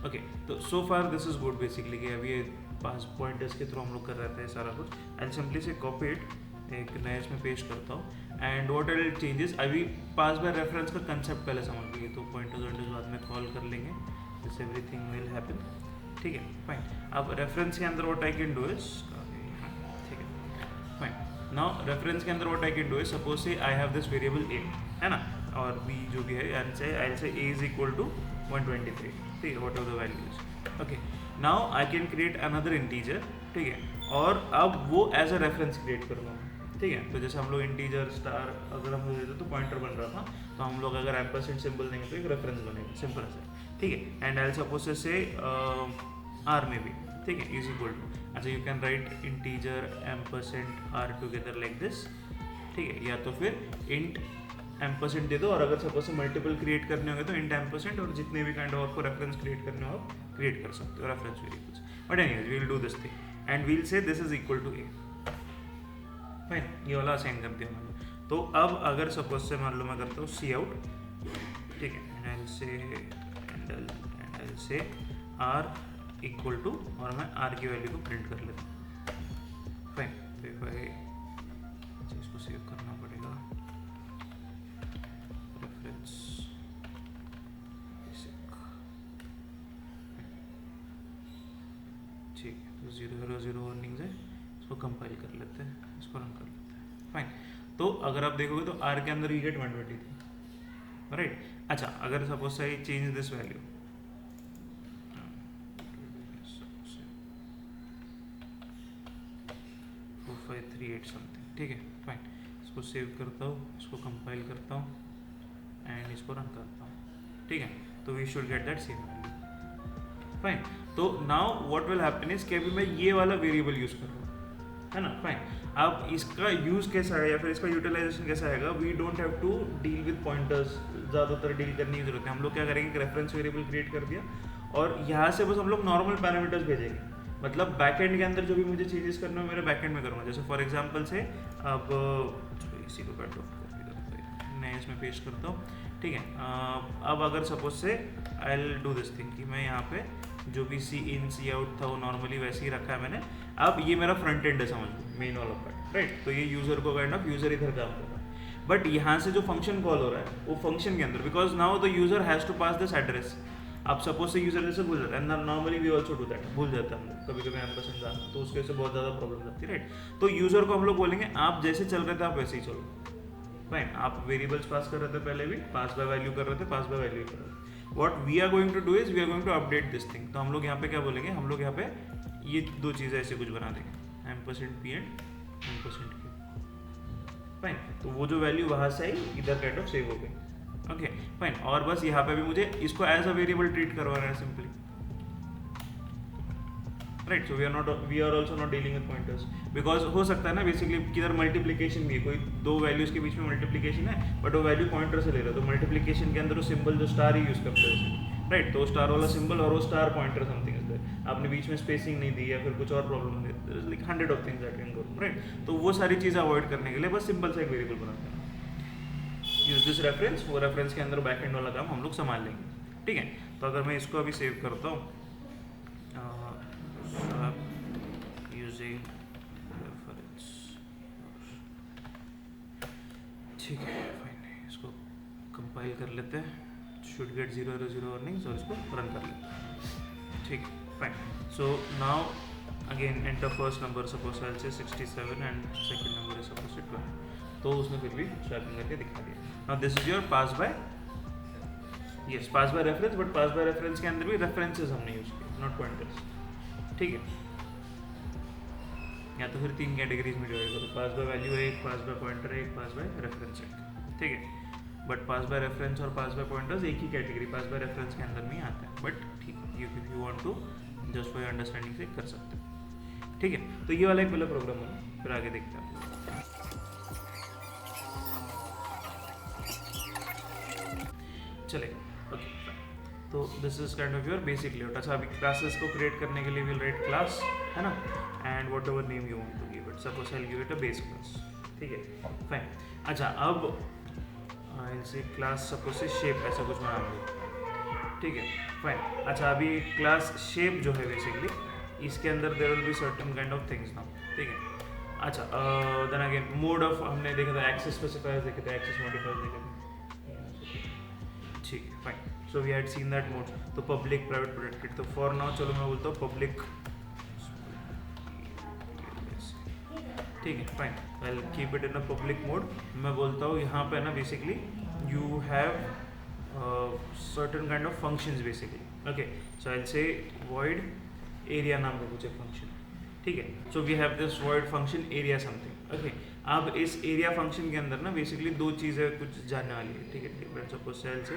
Okay, तो so far this is good basically कि अभी पास पॉइंटर्स के थ्रू हम लोग कर रहे थे सारा कुछ. आई सिंपली से कॉपी इट, एक नया इसमें पेस्ट करता हूँ. एंड व्हाट आर चेंजेस, अभी पास बाय रेफरेंस का कंसेप्ट पहले समझ लीजिए, तो पॉइंटर्स वॉइंटर्स बाद में कॉल कर लेंगे, दिस एवरीथिंग विल हैपन. ठीक है, फाइन. अब रेफरेंस के अंदर what I can do is, ठीक है, फाइन. नाउ रेफरेंस के अंदर what I can do is, suppose से आई हैव दिस वेरिएबल ए, है ना, और बी जो भी है, एंड से आई से ए इज इक्वल टू 123. ठीक है, what are the values. Okay, now I can create another integer. ठीक है, और अब वो एज अ रेफरेंस क्रिएट करूँगा. ठीक है, तो जैसे हम लोग इंटीजर स्टार अगर हम लोग देते तो पॉइंटर बन रहा था, तो हम लोग अगर एम्परसेंट सिंबल देंगे तो एक रेफरेंस बनेगा, सिंपल ऐसा. ठीक है, and I suppose say R में भी. ठीक है, इज इक्वल टू, अच्छा you can write integer ampersand R together like this. ठीक है, या तो फिर इंट एम्परसेंट दे दो, और अगर सपोज से मल्टीपल क्रिएट करने होंगे तो इंट एम्परसेंट, और जितने भी काइंड ऑफ आपको रेफरेंस क्रिएट करने हो आप क्रिएट कर सकते हो reference variables. But anyways we will do this thing and we'll say this is equal to A. Fine, ये वाला असाइन कर दिया मैंने. तो अब अगर सपोज से मान लो मैं करता हूँ सी आउट. ठीक है, एंड आई से आर इक्वल टू, और मैं आर की वैल्यू को प्रिंट कर लेता हूँ. फाइन, तो इफ आई, इसको सेव करना पड़ेगा, रेफरेंस ठीक है. तो 0 अर्निंग्स है, इसको कंपाइल कर लेते हैं, इसको रन कर लेते हैं. फाइन, तो अगर आप देखोगे तो आर के अंदर यू गेट 123, राइट. अच्छा, अगर सपोज से चेंज दिस वैल्यू, 4538 समथिंग. ठीक है, फाइन. इसको सेव करता हूँ, इसको कंपाइल करता हूँ, एंड इसको रन करता हूँ. ठीक है, तो we should get that same value. Fine, तो now what will happen is कि अभी मैं ये वाला वेरिएबल यूज कर रहा हूँ, है ना. फाइन, अब इसका यूज कैसा है या फिर इसका यूटिलाइजेशन कैसा आएगा, we don't have to deal with pointers, ज़्यादातर डील करने की जरूरत है. हम लोग क्या करेंगे कि रेफरेंस वेरिएबल क्रिएट कर दिया, और यहाँ से बस हम लोग नॉर्मल पैरामीटर्स भेजेंगे. मतलब बैकएंड के अंदर जो भी मुझे चेंजेस करना है मेरे बैकएंड में करूँगा. जैसे फॉर एग्जांपल से अब इसी को काट दो, मैं इसमें पेस्ट करता हूँ. ठीक है, अब अगर सपोज से आई विल डू दिस थिंग कि मैं यहाँ पे जो भी सी इन सी आउट था वो नॉर्मली वैसे ही रखा है मैंने. अब ये मेरा फ्रंट एंड है, समझ लो, मेन वाला पार्ट, राइट. तो ये यूजर को काइंड ऑफ यूजर इधर काम कर रहा है, बट यहाँ से जो फंक्शन कॉल हो रहा है वो फंक्शन के अंदर, because now the user has to pass this address. आप सपोज से यूजर जैसे भूल जाता है, normally we also do that, भूल जाता है हम लोग कभी कभी एम्परसेंड डालना, तो उसके से बहुत ज़्यादा प्रॉब्लम आती है, राइट. तो यूजर को हम लोग बोलेंगे आप जैसे चल रहे थे आप वैसे ही चलो. फाइन, आप वेरिएबल्स पास कर रहे थे पहले भी, पास बाय वैल्यू कर रहे थे, पास बाय वैल्यू कर रहे थे. What we are going to do is we are going to update this thing. तो हम लोग यहाँ पे क्या बोलेंगे, हम लोग यहाँ पे ये दो चीज़ें ऐसे कुछ बना देंगे, ampersand P and ampersand Q. Fine, तो वो जो वैल्यू वहाँ से आई इधर काइंड ऑफ सेव हो गई. ओके, फाइन, और बस यहाँ पे भी मुझे इसको एज अ वेरिएबल ट्रीट करवाना है simply, right. So we are also not dealing with pointers, because हो सकता है ना बेसिकली किधर मल्टीप्लिकेशन भी है, कोई दो वैल्यूज के बीच में मल्टीप्लिकेशन है, बट वो वैल्यू पॉइंटर से ले रहा है, तो मल्टीप्लिकेशन के अंदर वो सिंबल जो स्टार ही यूज करते हैं, राइट. तो स्टार वाला सिंबल और वो star pointer something is there, आपने बीच में स्पेसिंग नहीं दी या फिर कुछ और प्रॉब्लम है, like 100 of things that can go, right. तो वो सारी चीज़ें अवॉइड करने के लिए बस सिंपल सा एक वेरिएबल बनाते हैं, यूज दिस रेफरेंस. वो रेफरेंस के अंदर बैक एंड वाला काम हम लोग संभाल लेंगे. ठीक है, तो अगर मैं इसको अभी सेव करता हूँ यूजिंग रेफरेंस, ठीक है, फाइन, इसको कंपाइल कर लेते हैं, शुड गेट 0 अर्निंग्स, और इसको रन कर लेते हैं. ठीक है, fine. So now again enter first number, suppose I say 67 and second number is suppose 12. तो उसने फिर भी स्वैपिंग करके दिखा दिया. Now this is your pass by, yes, pass by reference, but pass by reference के अंदर भी रेफरेंसेस हमने यूज किए, नॉट पॉइंटर्स. ठीक है, या तो फिर 3 कैटेगरीज में डिवाइड करो, पास बाय वैल्यू एक, पास बाय पॉइंटर एक, पास बाय रेफरेंस एक. ठीक है, बट पास बाय रेफरेंस और पास बाय पॉइंटर्स एक ही कैटेगरी पास बाय रेफरेंस के अंदर में आता है, बट ठीक है, you if you want to just for understanding से कर सकते हो. ठीक है, तो ये वाला एक पहला प्रोग्राम होगा, फिर आगे देखते हैं. चलेगा, ओके. तो this is kind of your basic layout. अच्छा, अभी क्लासेस को क्रिएट करने के लिए विल राइट क्लास, है ना, and whatever name you want to give it, suppose I will give it a base class. ठीक है, फाइन. अच्छा, अब आई से क्लास सपोज से शेप ऐसा कुछ बना लो. ठीक है फाइन। अच्छा अभी क्लास शेप जो है बेसिकली इसके अंदर there will be certain kind of things now, ठीक है। अच्छा देन अगेन मोड ऑफ हमने देखा था, एक्सेस स्पेसिफायर्स देखे थे, एक्सेस मॉडिफायर्स देखे थे, ठीक है fine. So we had seen that mode. तो पब्लिक प्राइवेट प्रोटेक्टेड, तो फॉर नाउ चलो मैं बोलता हूँ पब्लिक, ठीक है fine, I keep it in a public mode. मैं बोलता हूँ यहाँ पे ना basically you have certain kind of functions basically, okay. So I say void area नाम का कुछ एक फंक्शन, ठीक है। So we have this void function area something, okay. अब इस एरिया फंक्शन के अंदर ना बेसिकली दो चीज़ें कुछ जानने वाली है, ठीक है। सपोज से आई से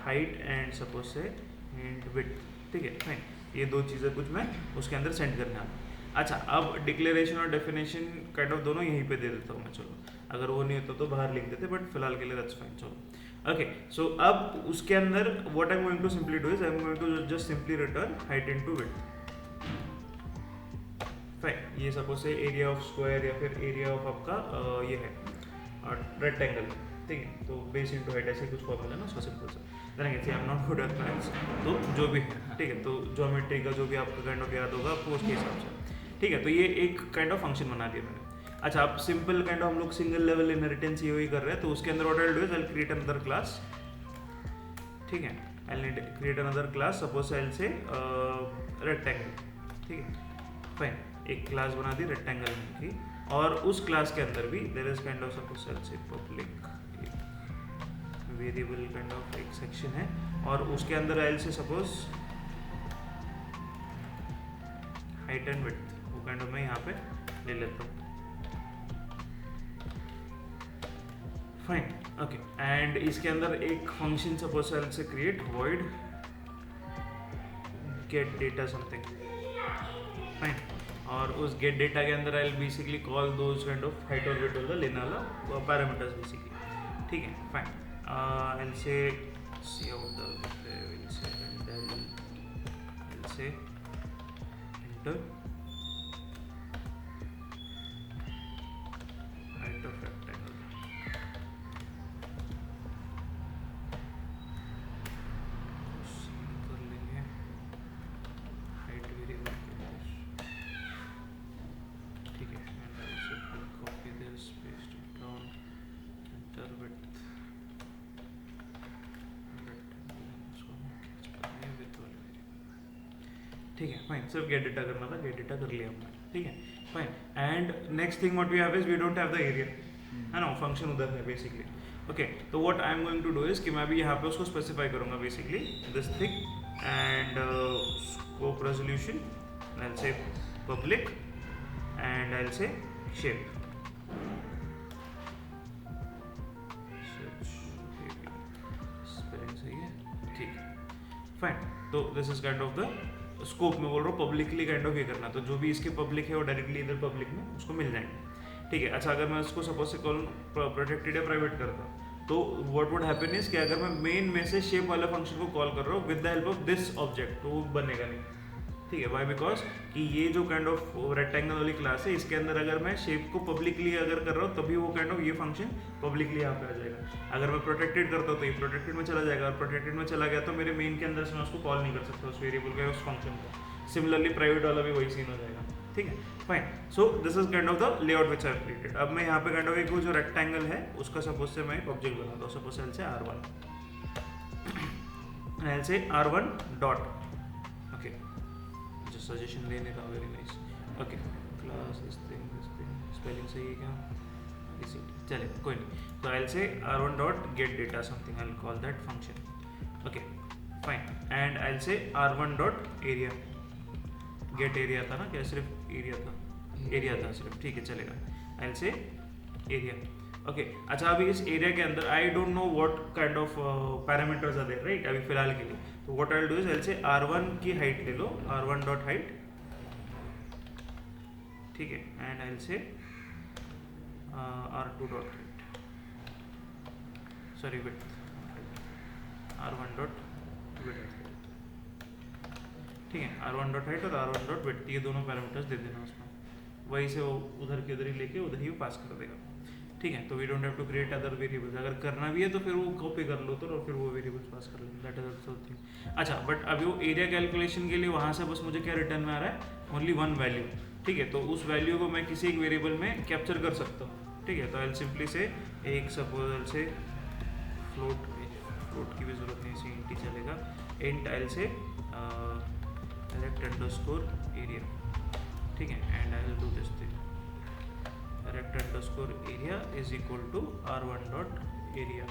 हाइट एंड सपोज से एंड विड्थ, ठीक है फाइन। ये दो चीज़ें कुछ मैं उसके अंदर सेंड करने वाला हूँ। अच्छा अब डिक्लेरेशन और डेफिनेशन काइंड ऑफ दोनों यहीं पे दे देता हूँ मैं, चलो अगर वो नहीं होता तो बाहर लिख देते, बट फिलहाल के लिए दैट्स फाइन, चलो ओके। सो अब उसके अंदर what I am going to simply do is I am going to just simply return height into width, fine. ये suppose say area of square या फिर एरिया ऑफ आपका ये है रेक्टेंगल, ठीक है। तो बेस इनटू हाइट ऐसे कुछ फॉर्मूला है ना उसका सिंपल सा, आई am not good at maths, तो जो भी है ठीक है, तो ज्योमेट्री का जो भी आपका काइंड ऑफ याद होगा आपको उसके हिसाब से, ठीक है। तो ये एक काइंड ऑफ फंक्शन बना दिया मैंने। अच्छा अब सिंपल काइंड ऑफ हम लोग सिंगल लेवल इनहेरिटेंस ये वही कर रहे हैं, तो उसके अंदर what I will do is I will create another class, ठीक है। आई will create another class, suppose I will से रेक्टेंगल, ठीक है फाइन। एक क्लास बना दी रेक्टेंगल की, और उस क्लास के अंदर भी there is kind of suppose I will say public variable kind of एक सेक्शन है, और उसके अंदर I will say suppose height and width, वो काइंड ऑफ मैं यहाँ पे ले लेता हूँ, फाइन ओके। एंड इसके अंदर एक फंक्शन सपोज आई विल से create void get data something, fine. और उस get data के अंदर I will basically call those kind of height और विड्थ वाला लेने वाला पैरामीटर्स बेसिकली, ठीक है फाइन। आई विल से see out the will say and I'll say enter height of rectangle, कर लेंगे height variable ठीक है, and I'll say copy this, paste it down, enter width, ठीक है फाइन। सिर्फ गेट डेटा करना था, गेट डेटा कर लिया हमने, ठीक है fine. And next thing what we have is we don't have the area, है ना, फंक्शन उधर है बेसिकली, ओके। तो what I am going to do is कि मैं भी यहाँ पे उसको स्पेसिफाई करूँगा basically this thing and scope resolution, I will say public and I will say shape, spelling सही है, ठीक है फाइन। तो this is kind of the scope में बोल रहा हूँ, पब्लिकली काइंड ऑफ ये करना, तो जो भी इसके पब्लिक है वो डायरेक्टली इधर पब्लिक में उसको मिल जाएंगे, ठीक है। अच्छा अगर मैं उसको सपोज से कॉल प्रोटेक्टेड या प्राइवेट करता तो व्हाट वुड हैपन इज कि अगर मैं मेन में से शेप वाला फंक्शन को कॉल कर रहा हूँ with the help of this object, तो वो बनेगा नहीं, ठीक है। वाई बिकॉज कि ये जो काइंड ऑफ रेक्टेंगल वाली क्लास है इसके अंदर अगर मैं शेप को पब्लिकली अगर कर रहा हूँ तभी वो काइंड ऑफ ये फंक्शन पब्लिकली यहाँ पे आ जाएगा। अगर मैं प्रोटेक्टेड करता हूँ तो ये प्रोटेक्टेड में चला जाएगा, और प्रोटेक्टेड में चला गया तो मेरे मेन के अंदर से मैं उसको कॉल नहीं कर सकता उस वेरिएबल का, उस फंक्शन को। सिमिलरली प्राइवेट वाला भी वही सीन हो जाएगा, ठीक है fine. So this is kind of the layout which I have created. अब मैं यहाँ पे काइंड ऑफ एक जो रेक्टेंगल है उसका सपोज से मैं एक ऑब्जेक्ट बनाता हूँ, सपोज से R1 I'll say R1 dot, okay, just suggestion देने का, very nice, okay, class this thing spelling सही है क्या, इसी चले कोई नहीं। तो I'll say R1 dot get data something, I'll call that function, okay fine, and I'll say R1 dot area, get area था ना क्या, सिर्फ एरिया था सिर्फ, ठीक है चलेगा। I'll say area, ओके अच्छा अभी इस एरिया के अंदर I don't know what kind of parameters are there right अभी फिलहाल के लिए, तो what I will do is I will say R1 की हाइट ले लो, R1 डॉट हाइट, ठीक है, एंड आई विल से R2 dot height, sorry width, R1 dot width, ठीक है, R1 डॉट हाइट और R1 डॉट विड्थ, ये दोनों पैरामीटर्स दे देना उसमें, वहीं से वो उधर के उधर ही लेके उधर ही पास कर देगा, ठीक है, तो we don't have to create other variables. अगर करना भी है तो फिर वो कॉपी कर लो तो, और फिर वो वेरिएबल्स पास कर लेंगे, दैट इज ऑल्सो थिंग। अच्छा, बट अभी वो एरिया कैलकुलेशन के लिए वहाँ से बस मुझे क्या रिटर्न में आ रहा है, ओनली वन वैल्यू। ठीक है, तो उस वैल्यू को मैं किसी एक वेरिएबल में कैप्चर कर सकता हूँ। ठीक है, तो आई सिंपली से एक सपोज से फ्लोट की भी जरूरत नहीं, इंट ही चलेगा। इंट आई से rect_area, ठीक है, and I will do this thing, rect_area is equal to r1.area।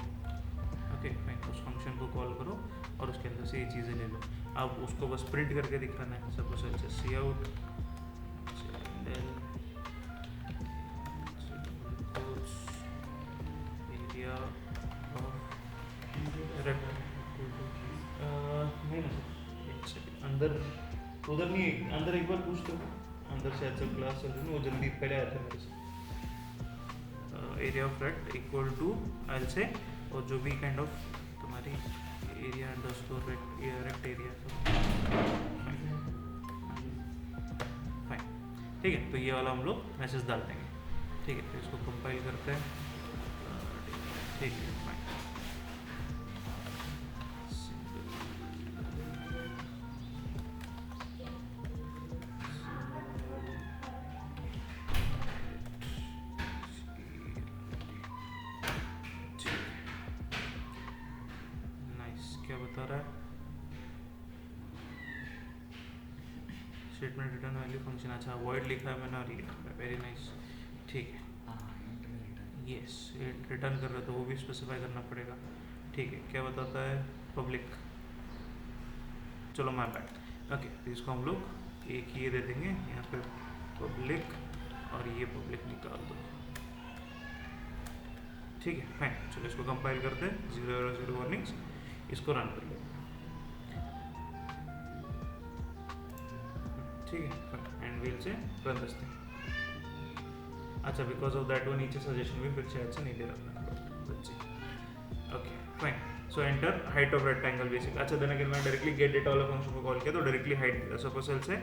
Okay fine, उस फंक्शन को कॉल करो और उसके अंदर से ये चीज़ें ले लो। अब उसको बस प्रिंट करके दिखाना है। Suppose C out area of rect, नहीं ना अंदर, उधर नहीं, अंदर एक बार पूछ दो, अंदर से अच्छा क्लास चल रही है वो जल्दी पहले आता है मेरे से। Area of rect equal to I say, और जो भी काइंड ऑफ तुम्हारी area underscore rect area, fine. ठीक है, तो ये वाला हम लोग मैसेज डाल देंगे। ठीक है, तो इसको कंपाइल करते हैं। ठीक है फाइन, क्या बता रहा है, स्टेटमेंट रिटर्न वैल्यू फंक्शन। अच्छा, वॉइड लिखा है मैंने और ये वेरी नाइस। ठीक है, यस, रिटर्न कर रहे तो वो भी स्पेसिफाई करना पड़ेगा। ठीक है, क्या बताता है, पब्लिक, चलो माय बैड। ओके, तो इसको हम लोग एक ये दे देंगे यहाँ पे पब्लिक, और ये पब्लिक निकाल दो। ठीक है फाइन, चलो इसको कंपाइल करते हैं, 0 वार्निंग्स, इसको रन कर लो। ठीक है, एंड विल से रन दिस थिंग। अच्छा, बिकॉज ऑफ दैट वो नीचे सजेशन भी फिर शायद से नहीं दे रहा था। Okay fine, so enter height of rectangle basic. अच्छा, देन अगेन मैं डायरेक्टली गेट डेटा वाला फंक्शन को कॉल किया तो डायरेक्टली हाइट, सपोज सेल से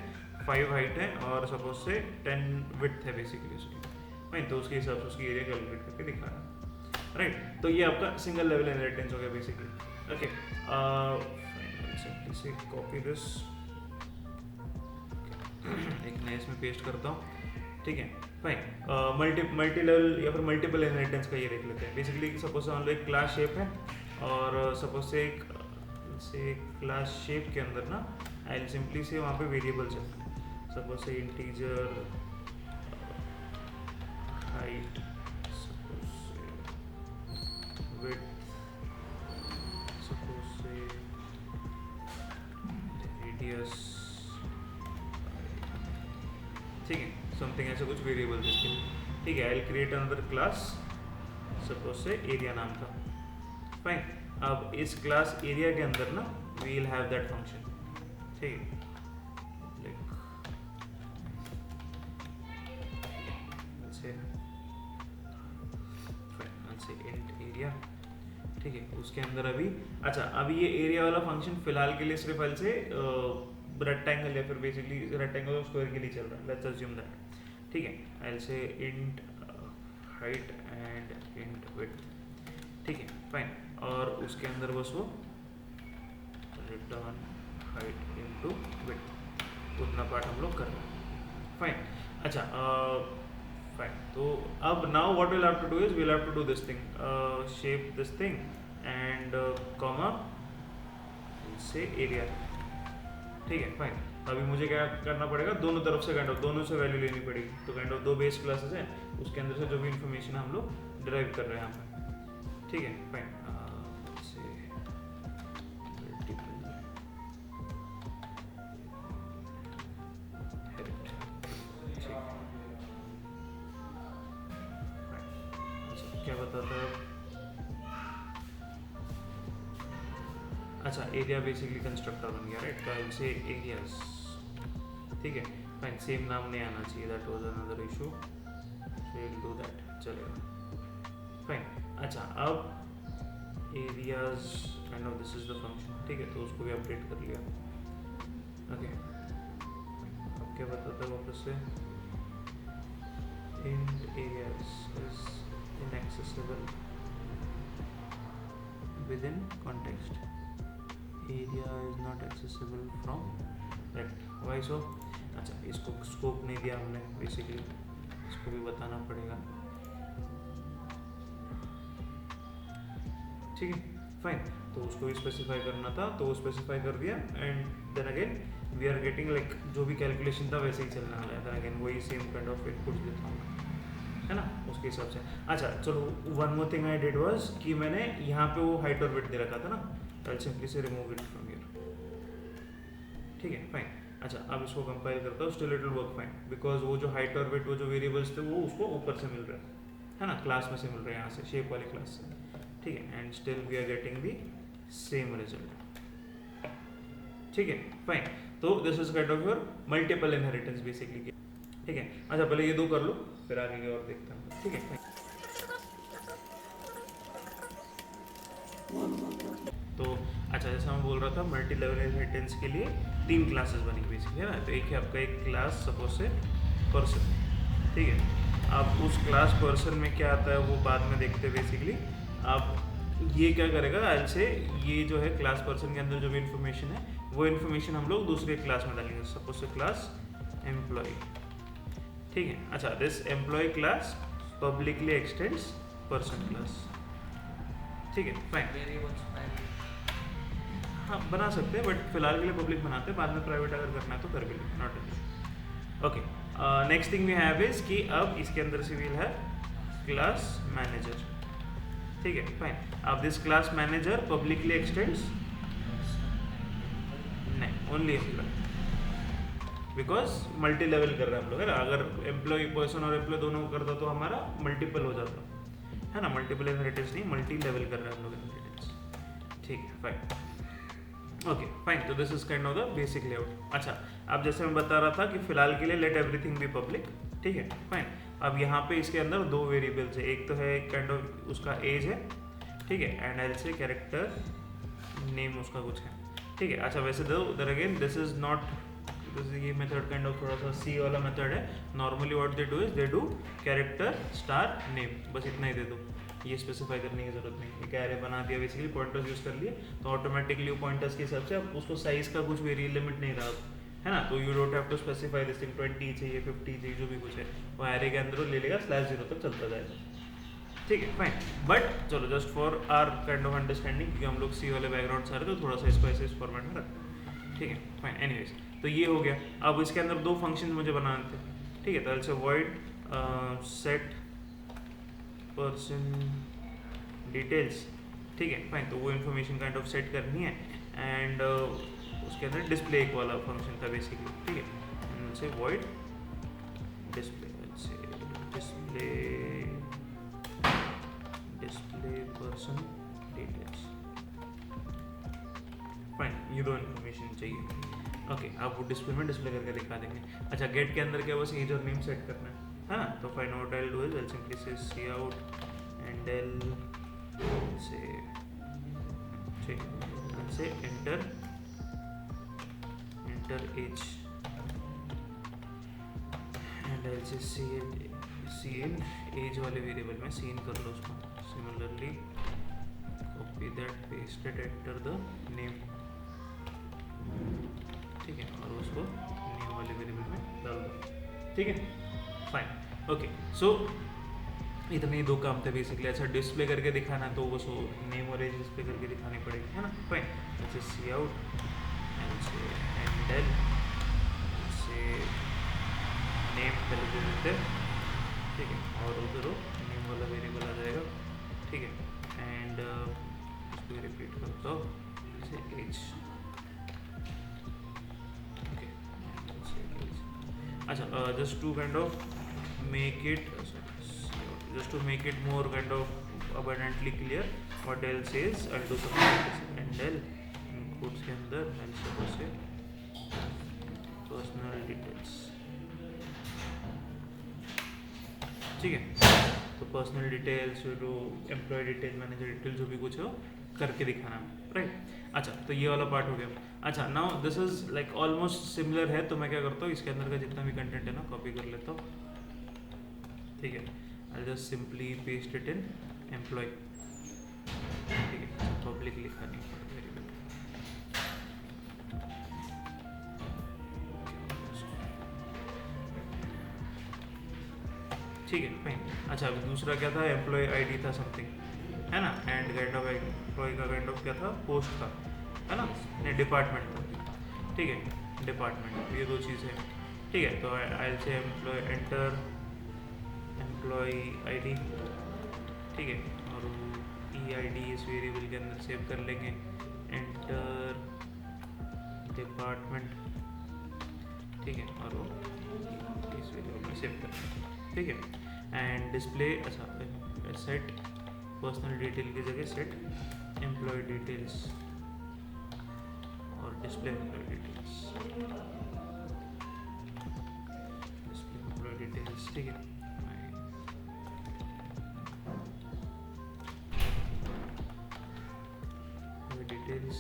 5 हाइट है और सपोज से 10 विड्थ है बेसिकली उसकी। फाइन, तो उसके हिसाब से उसकी एरिया कैलकुलेट करके दिखा रहा है। राइट, तो ये आपका सिंगल लेवल इनहेरिटेंस हो गया बेसिकली। ओके, सिंपली से कॉपी दिस, एक नया इसमें पेस्ट करता हूँ। ठीक है फाइन, मल्टी लेवल या फिर मल्टीपल इनहेरिटेंस का ये देख लेते हैं। बेसिकली सपोज मान लो एक क्लास शेप है, और सपोज से एक क्लास शेप के अंदर ना आई सिंपली से वहाँ पे वेरिएबल्स है, सपोज से इंटीजर हाइट, सपोज से विड्थ, सपोज से रेडियस, ठीक है, समथिंग ऐसा कुछ वेरिएबल्स इसके लिए। ठीक है, I create another class, suppose say area नाम का। फाइन, अब इस क्लास एरिया के अंदर ना we will have that function. ठीक है, इंट एरिया। ठीक है, उसके अंदर अभी, अच्छा अभी ये एरिया वाला फंक्शन फिलहाल के लिए सिर्फ एल से रेक्टेंगल या फिर बेसिकली रेक्टेंगल और स्क्वायर के लिए चल रहा है, लेट्स अज्यूम दैट। ठीक है, एल से int height and int width. ठीक है फाइन, और उसके अंदर बस वो रिटर्न हाइट इनटू विड्थ, उतना पार्ट हम लोग कर रहे हैं। फाइन, अच्छा फाइन, तो अब now what will have to do is we'll have to do this thing, shape this thing and comma say area. ठीक है फाइन, अभी मुझे क्या करना पड़ेगा, दोनों तरफ से काइंड ऑफ दोनों से वैल्यू लेनी पड़ेगी। तो काइंड ऑफ दो बेस क्लासेस हैं, उसके अंदर से जो भी इंफॉर्मेशन हम लोग डिराइव कर रहे हैं यहाँ पे। ठीक है फाइन, क्या बताता है, अच्छा एरिया बेसिकली कंस्ट्रक्टर बन गया, राइट, तो आई विल से एरियाज। ठीक है फाइन, सेम नाम नहीं आना चाहिए, that was another issue, so will do that, चलेगा फाइन। अच्छा, अब areas kind of this is the function. ठीक है, तो उसको भी अपडेट कर लिया। ओके, अब क्या बताता है वापस से, int areas is inaccessible within context, area is not accessible from rect. Why so? अच्छा, इसको स्कोप नहीं दिया हमने बेसिकली, इसको भी बताना पड़ेगा। ठीक है, फाइन। तो उसको भी स्पेसिफाई करना था, तो वो स्पेसिफाई कर दिया। And then again we are getting like जो भी कैलकुलेशन था वैसे ही चलने वाला है। देन अगेन वही सेम काइंड ऑफ इनपुट्स देता हूँ, है ना, उसके हिसाब से। अच्छा चलो, one more thing I did was कि मैंने यहाँ पे वो हाइट और विड्थ दे रखा था ना, आई सिंपली से रिमूव इट फ्रॉम हियर। ठीक है, फाइन। अच्छा, अब इसको कंपाइल करता हूँ, still it will work fine, because वो जो हाइट और विड्थ वो जो वेरिएबल्स थे वो उसको ऊपर से मिल रहा है ना, क्लास में से मिल रहा है, यहाँ से शेप वाली क्लास से। ठीक है, and still we are getting the same result. ठीक है, फाइन। तो this is kind of your multiple inheritance basically. ठीक है, अच्छा पहले ये दो कर लो, फिर आगे की और देखते हैं। ठीक है, फाइन। तो अच्छा, जैसा मैं बोल रहा था, मल्टी लेवल इनहेरिटेंस के लिए 3 क्लासेस बनी बेसिकली, है ना। तो एक है आपका एक क्लास सपोज से पर्सन। ठीक है, अब उस क्लास पर्सन में क्या आता है वो बाद में देखते हैं बेसिकली। आप ये क्या करेगा, आज से ये जो है क्लास पर्सन के अंदर जो भी इन्फॉर्मेशन है वो इन्फॉर्मेशन हम लोग दूसरे क्लास में डालेंगे, सपोज से क्लास एम्प्लॉय। ठीक है, अच्छा, this employee class publicly x tends person class. ठीक है, फाइन। हाँ, बना सकते हैं, बट फिलहाल के लिए पब्लिक बनाते हैं, बाद में प्राइवेट अगर करना है तो कर भी लेंगे, not an. Okay, next thing we have is कि अब इसके अंदर से वील है क्लास मैनेजर। ठीक है, फाइन। अब this class manager publicly extends नहीं, only employ, because multi level कर रहे हैं हम लोग, है ना। अगर एम्प्लॉय पर्सन और एम्प्लॉय दोनों को करता तो हमारा मल्टीपल हो जाता, है ना। मल्टीपल इनहेरिटेंस नहीं, मल्टी लेवल कर रहे हैं हम लोग इनहेरिटेंस। ठीक है, फाइन। Okay, fine. तो this is kind of the basic layout. अच्छा, अब जैसे मैं बता रहा था कि फिलहाल के लिए लेट एवरीथिंग बी पब्लिक। ठीक है, फाइन। अब यहाँ पे इसके अंदर 2 वेरिएबल्स है, एक तो है काइंड ऑफ उसका एज है, ठीक है, एंड एल से कैरेक्टर नेम उसका कुछ है। ठीक है, अच्छा, वैसे दो उधर अगेन दिस इज नॉट, ये मेथड काइंड ऑफ थोड़ा सा सी वाला मेथड है। Normally what they do is they do character star name, बस इतना ही दे दो, ये स्पेसिफाई करने की जरूरत नहीं। एक एरे बना दिया बेसिकली, पॉइंटर्स यूज कर लिए, तो ऑटोमेटिकली वो पॉइंटर्स के हिसाब से अब उसको साइज का कुछ वेरिएबल लिमिट नहीं रहा, है ना। तो you don't have to specify this thing 20 चाहिए, 50 चाहिए, जो भी कुछ है वो एरे के अंदर ले लेगा, /0 तक चलता जाएगा। ठीक है, फाइन। बट चलो, just for our kind of understanding, क्योंकि हम लोग सी वाले बैकग्राउंड से आ रहे, तो थोड़ा सा इसको ऐसे इस फॉर्मेट में रखते। ठीक है, फाइन। एनीवेज, तो ये हो गया। अब इसके अंदर 2 फंक्शन मुझे बनाने थे। ठीक है, तो ऐसे वॉइड सेट पर्सन डिटेल्स। ठीक है, फाइन। तो वो इन्फॉर्मेशन काइंड ऑफ सेट करनी है, एंड उसके अंदर डिस्प्ले एक वाला फंक्शन था बेसिकली। ठीक है, से void display, display person details. Fine, ये 2 इन्फॉर्मेशन चाहिए। ओके, आप वो डिस्प्ले में डिस्प्ले करके दिखा देंगे। अच्छा, गेट के अंदर क्या बस एज और नेम सेट करना है ना। तो fine, what I will do is I simply से सी out and I'll say enter as and I से सी इन एज वाले वेरिएबल में सी इन कर लो उसको। Similarly copy that, paste it, enter the name. ठीक है, और उसको नेम वाले वेरिएबल में डाल दो। ठीक है, फाइन। ओके, सो इतने ही 2 काम थे बेसिकली। अच्छा, डिस्प्ले करके दिखाना तो बस वो नेम और एज डिस्प्ले करके दिखानी पड़ेगी, है ना। फाइन, जैसे सी आउट एंड एल से नेम पहले दे देते। ठीक है, और उधर नेम वाला वेरिएबल आ जाएगा। ठीक है, एंड इसको रिपीट करता हूँ, जैसे एज। ओके, अच्छा, just to kind of make it, just to make it more kind of abundantly clear, what else is, I'll do something and L quotes के अंदर I'll suppose से personal details। ठीक है, तो पर्सनल डिटेल्स, जो employ detail, manager detail, जो भी कुछ हो करके दिखाना, राइट। अच्छा, तो ये वाला पार्ट हो गया। अच्छा, now this is like almost similar है, तो मैं क्या करता हूँ, इसके अंदर का जितना भी कंटेंट है ना कॉपी कर लेता हूँ। ठीक है, I just simply paste it in employee, ठीक है, पब्लिक लिखा नहीं पड़ा, वेरिएबल, ठीक है फाइन। अच्छा अभी दूसरा क्या था, एम्प्लॉय आईडी था समथिंग, है ना, एंड काइंड ऑफ एम्प्लॉय का काइंड ऑफ क्या था, पोस्ट का, है ना, नहीं डिपार्टमेंट का, ठीक है, डिपार्टमेंट, ये दो चीज़ है, ठीक है। तो आई से एम्प्लॉय एंटर एम्प्लॉय आईडी, ठीक है, और ई आई डी इस वेरिएबल के अंदर सेव कर लेंगे, एंटर डिपार्टमेंट, ठीक है, और वो इस वेरिएबल में सेव कर लेंगे, ठीक है। एंड डिस्प्ले, अच्छा सेट पर्सनल डिटेल की जगह सेट एम्प्लॉय डिटेल्स और display employee details, display employee details, ठीक है। डिटेल्स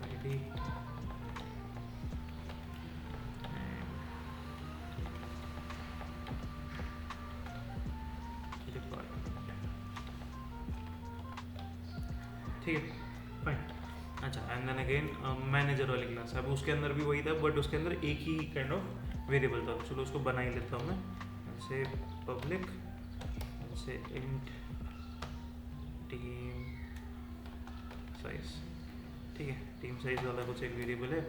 आईडी ठीक है फाइन। अच्छा एंड देन अगेन मैनेजर वाली क्लास, अब उसके अंदर भी वही था बट उसके अंदर एक ही काइंड ऑफ वेरिएबल था, चलो उसको बना ही लेता हूँ मैं, ऐसे पब्लिक, ऐसे इंट टीम साइज, ठीक है, टीम साइज वाला कुछ एक वेरिएबल है,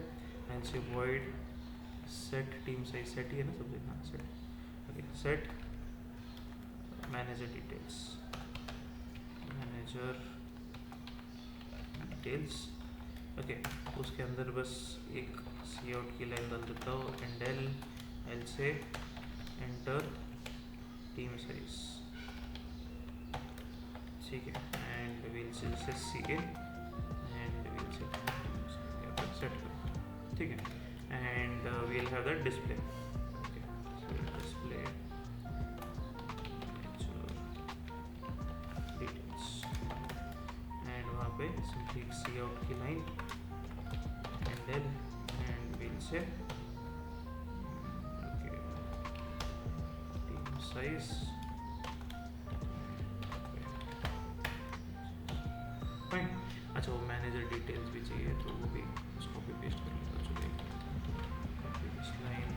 ऐसे void set team size, set ही है ना सब जगह, हाँ set, okay, set manager details, manager details, okay, उसके अंदर बस एक सी आउट की लाइन डाल देता हूँ, and I'll say enter team size, ठीक है, and will say C in and will say set कर, ठीक है, and will have the display, okay, so display details, and वहाँ पे सिंपली सी आउट की line and I'll and will say okay team size, fine. अच्छा वो manager details भी चाहिए तो वो भी उसको भी पेस्ट कर लेता, चलो इस लाइन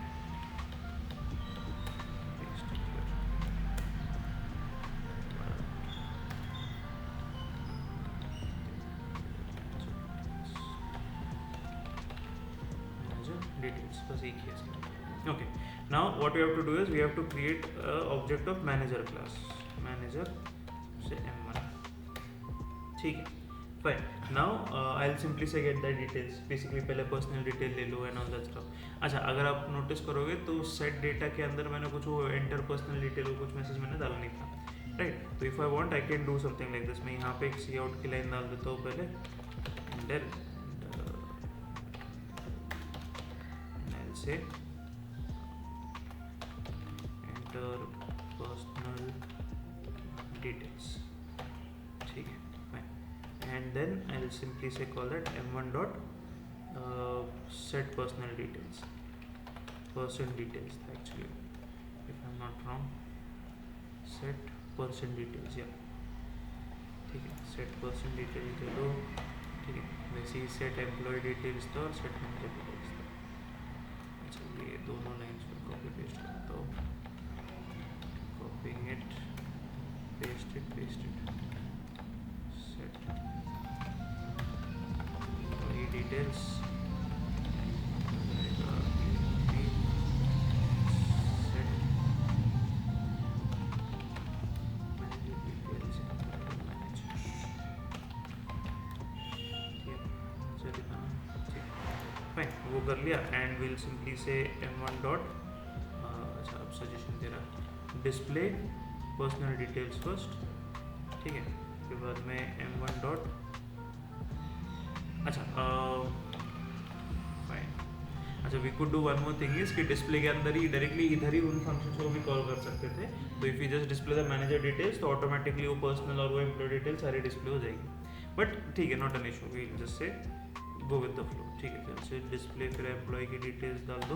पेस्ट कर, details बस एक ही है इसका, okay, now what we have to do is we have to create a object of manager class, manager से m1, ठीक है fine. Now I will simply से गेट द डिटेल्स, बेसिकली पहले पर्सनल डिटेल ले लो एंड ऑल दैट स्टफ। अच्छा अगर आप notice करोगे तो सेट डेटा के अंदर मैंने कुछ वो एंटर पर्सनल डिटेल और कुछ मैसेज मैंने डाला नहीं था, राइट, तो if I want I can do something like this, मैं यहाँ पे एक सी आउट की लाइन डाल देता हूँ पहले, एंटर से एंटर पर्सनल डिटेल्स, ठीक है fine, and then I will simply say call that m1 dot set personal details, person details था actually if I am not wrong, set person details, या ठीक है, सेट पर्सन डिटेल्स दे दो, ठीक है, वैसे ही सेट एम्प्लॉय डिटेल्स था और सेट मैनेजर डिटेल्स था। ये दोनों लाइन्स को कॉपी पेस्ट करता हूँ, copying it paste it set ये details set manager details fine, वो कर लिया एंड विल सिंपली से m1 डॉट, अच्छा अब सजेशन दे रहा डिस्प्ले पर्सनल डिटेल्स फर्स्ट, ठीक है, उसके बाद में m1 डॉट, अच्छा फाइन, अच्छा we could do one more thing is कि डिस्प्ले के अंदर ही डायरेक्टली इधर ही उन फंक्शंस को भी कॉल कर सकते थे, तो if you just display the manager details तो ऑटोमेटिकली वो पर्सनल और वो एम्प्लॉय डिटेल्स सारी डिस्प्ले हो जाएगी, बट ठीक है not an issue, we just say go with the flow, ठीक है, फिर से डिस्प्ले फिर एम्प्लॉय की डिटेल्स डाल दो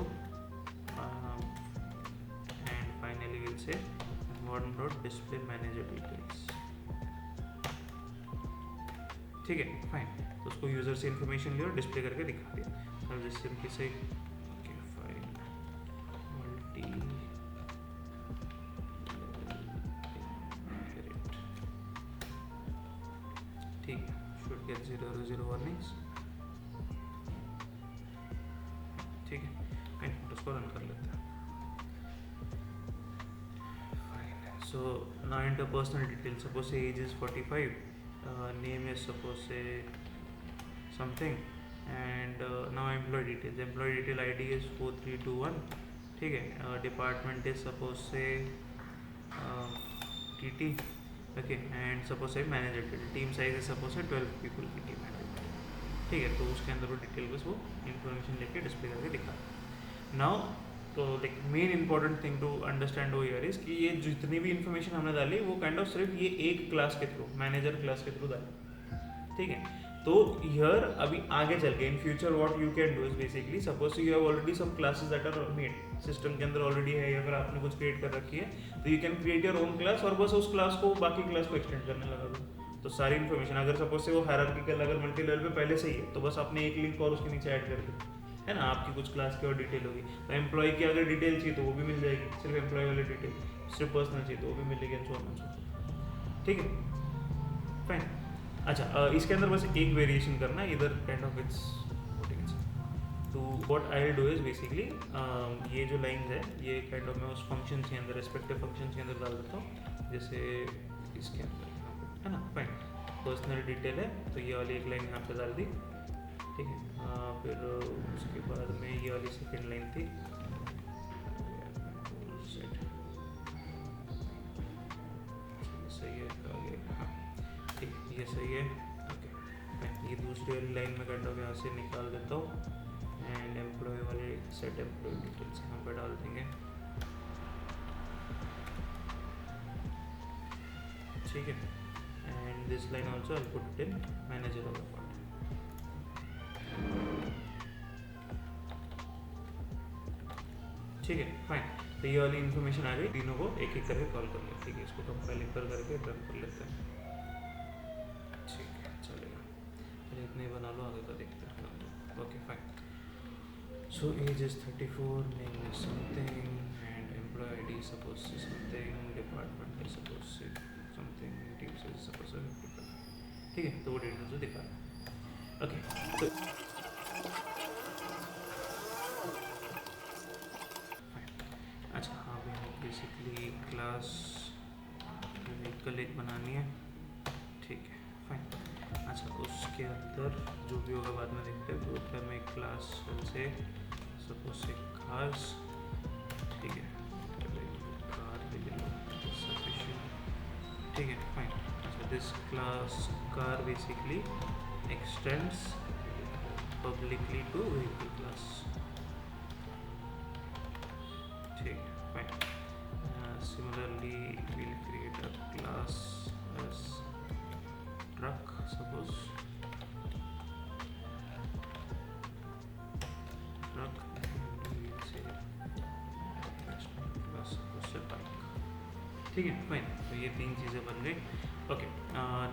and finally we'll say display manager details. ठीक है, फाइन. तो उसको यूजर से इन्फॉर्मेशन लिया और डिस्प्ले करके दिखा दिया. अब जैसे हम किसी ओके फाइन मल्टी ठीक है, शुड गेट 0 वार्निंग्स. ठीक है, फाइन. उसको रन कर लेते हैं. So now enter personal details. Suppose say age is 45, name is suppose say something, and now employee details. Employee detail ID is 4321. ठीक है. Department is suppose say TT. Okay, and suppose say manager detail. Team size is suppose say 12 people की team है. ठीक है, तो उसके अंदर वो डिटेल बस वो इन्फॉर्मेशन लेके डिस्प्ले करके दिखा. नाउ तो like main important thing to understand हो यार इज कि ये जितनी भी इन्फॉर्मेशन हमने डाली वो काइंड ऑफ सिर्फ ये एक क्लास के थ्रू, मैनेजर क्लास के थ्रू डाली. ठीक है. तो हियर अभी आगे चल के in future what you can do is basically suppose you have already some classes that are made system के अंदर ऑलरेडी है, या फिर आपने कुछ क्रिएट कर रखी है, तो you can create your own class और बस उस क्लास को बाकी क्लास को एक्सटेंड करने लगा दो. तो सारी इन्फॉर्मेशन अगर सपोज से वो हायरार्किकल अगर मल्टी लेवल पे पहले से ही है तो बस आपने एक लिंक और उसके नीचे ऐड कर दी है ना. आपकी कुछ क्लास की और डिटेल होगी. तो एम्प्लॉय की अगर डिटेल चाहिए तो वो भी मिल जाएगी, सिर्फ एम्प्लॉय वाली डिटेल. सिर्फ पर्सनल चाहिए तो वो भी मिलेगी. ठीक है, फाइन. अच्छा, इसके अंदर बस एक वेरिएशन करना है इधर काइंड ऑफ इट्स. तो what I will do is basically ये जो लाइंस है ये काइंड ऑफ मैं उस फंक्शन के अंदर रेस्पेक्टिव फंक्शन के अंदर डाल देता हूँ. जैसे इसके अंदर है ना, फाइन. पर्सनल डिटेल है तो ये वाली एक लाइन यहाँ पे डाल दी. ठीक है. फिर उसके बाद में ये वाली सेकेंड लाइन थी. सही है. हाँ ठीक, ये सही है. ओके, ये दूसरी वाली लाइन में काइंड ऑफ यहाँ से निकाल देता हूँ एंड एम्प्लॉय वाले सेट एम्प्लॉय डिटेल्स यहाँ पर डाल देंगे. ठीक है. And this line also I put in manager वाला पार्ट. ठीक है, फाइन. तो ये वाली इन्फॉर्मेशन आ गई. तीनों को एक एक करके कॉल कर लिया. ठीक है, इसको कंपाइल करके रन कर लेते हैं. ठीक है, चलेगा. चलिए इतने बना लो, आगे का देखते हैं. Okay fine. So age is 34, name is something and employee ID suppose say something, department is suppose say something, team say suppose say 50. ठीक है, तो वो डिटेल्स जो दिखा रहा है. ओके, तो अच्छा हाँ भाई बेसिकली क्लास व्हीकल एक बनानी है. ठीक है, फाइन. अच्छा, उसके अंदर जो भी होगा बाद में देखते हैं. तो उसका मैं एक क्लास से सपोज से कार्स. ठीक है, कार सफिशिएंट. ठीक है, फाइन. अच्छा, this class car basically extends publicly to vehicle class. ठीक है, fine. Similarly we'll create a class as truck suppose. Truck and we'll say class suppose से truck. ठीक है, फाइन. तो ये तीन चीज़ें बन गई. Okay,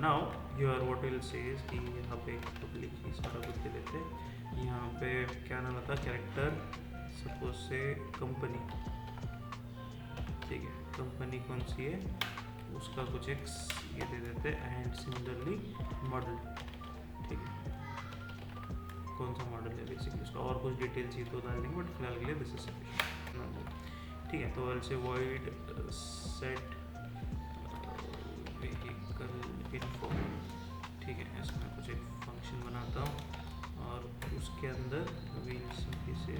now your what will say is कि यहाँ पे पब्लिक ही सारा कुछ दे देते हैं. यहाँ पे क्या नाम था, कैरेक्टर सपोज से कंपनी. ठीक है, कंपनी कौन सी है उसका कुछ एक ये दे देते हैं. And similarly model. ठीक है, कौन सा मॉडल है बेसिकली उसका और कुछ डिटेल चाहिए तो डाल देंगे, बट फिलहाल के लिए दिस इज सफिशिएंट. ठीक है, तो ऑल से वॉइड सेट व्हीकल इन्फो. ठीक है, इसमें कुछ एक फंक्शन बनाता हूँ और उसके अंदर व्हील्स से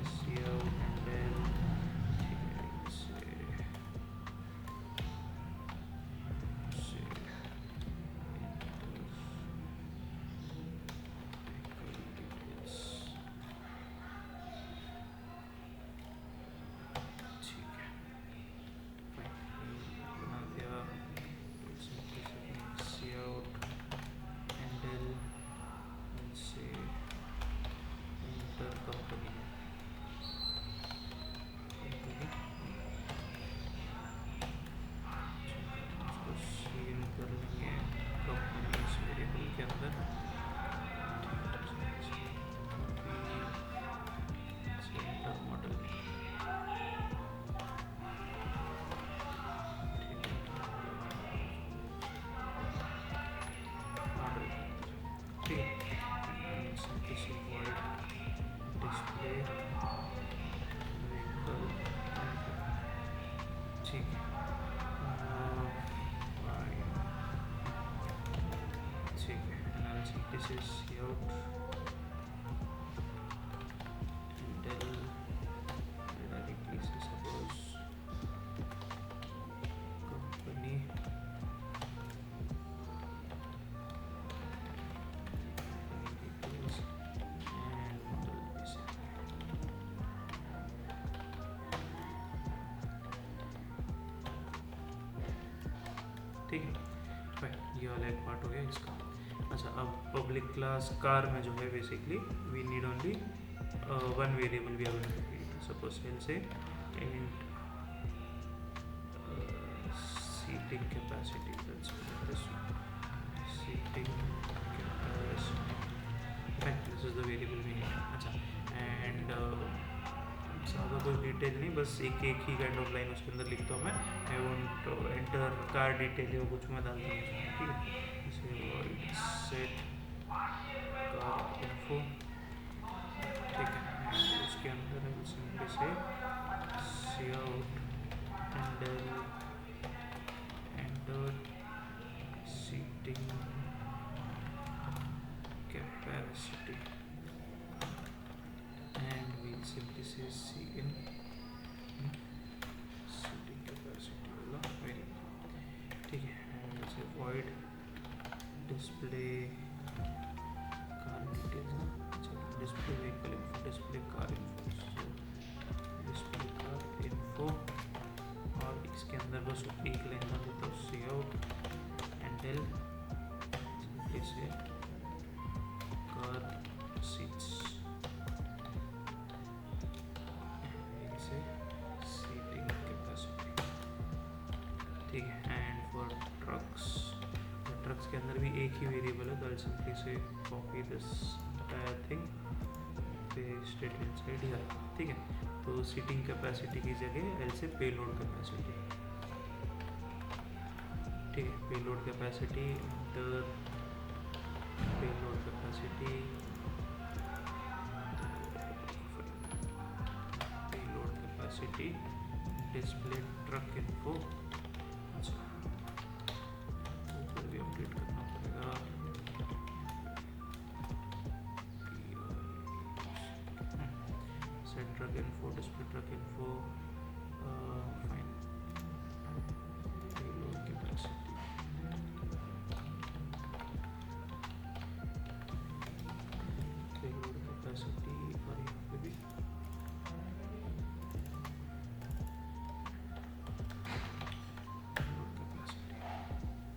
ठीक है फाइन, ये वाला एक पार्ट हो गया इसका। अच्छा, अब पब्लिक क्लास कार में जो है basically we need only one variable we have to suppose I'll say and seating capacity, let's put this one, seating capacity, right, this is the variable we need। अच्छा, and ज़्यादा कोई detail नहीं, बस एक ही kind of line उसके अंदर लिखता हूँ मैं, I want enter car detail है वो कुछ मैं डालता हूँ, ठीक है, जैसे सेट कार इन्फो, ठीक है, and उसके अंदर हम सिंपली से सी out enter seating capacity and we'll simply say cin seating capacity वाला वेरिएबल, ठीक है, and we'll say void display car details ना, अच्छा display vehicle info, display car info, so display car info, और इसके अंदर बस एक लाइन डाल देता हूँ सी आउट एंड एल से कार सीट्स से सीटिंग कैपेसिटी, ठीक है, एंड फॉर ट्रक्स के अंदर भी एक ही वेरिएबल है, तो सिंपली से copy this thing paste it inside here, ठीक है, तो सीटिंग कैपेसिटी की जगह एल से पेलोड कैपेसिटी, ठीक है, payload capacity inter payload capacity payload capacity display truck info, अच्छा ऊपर भी अपडेट करना पड़ेगा, set truck info display truck info fine payload capacity, payload capacity, और यहाँ पे भी पेलोड कैपेसिटी,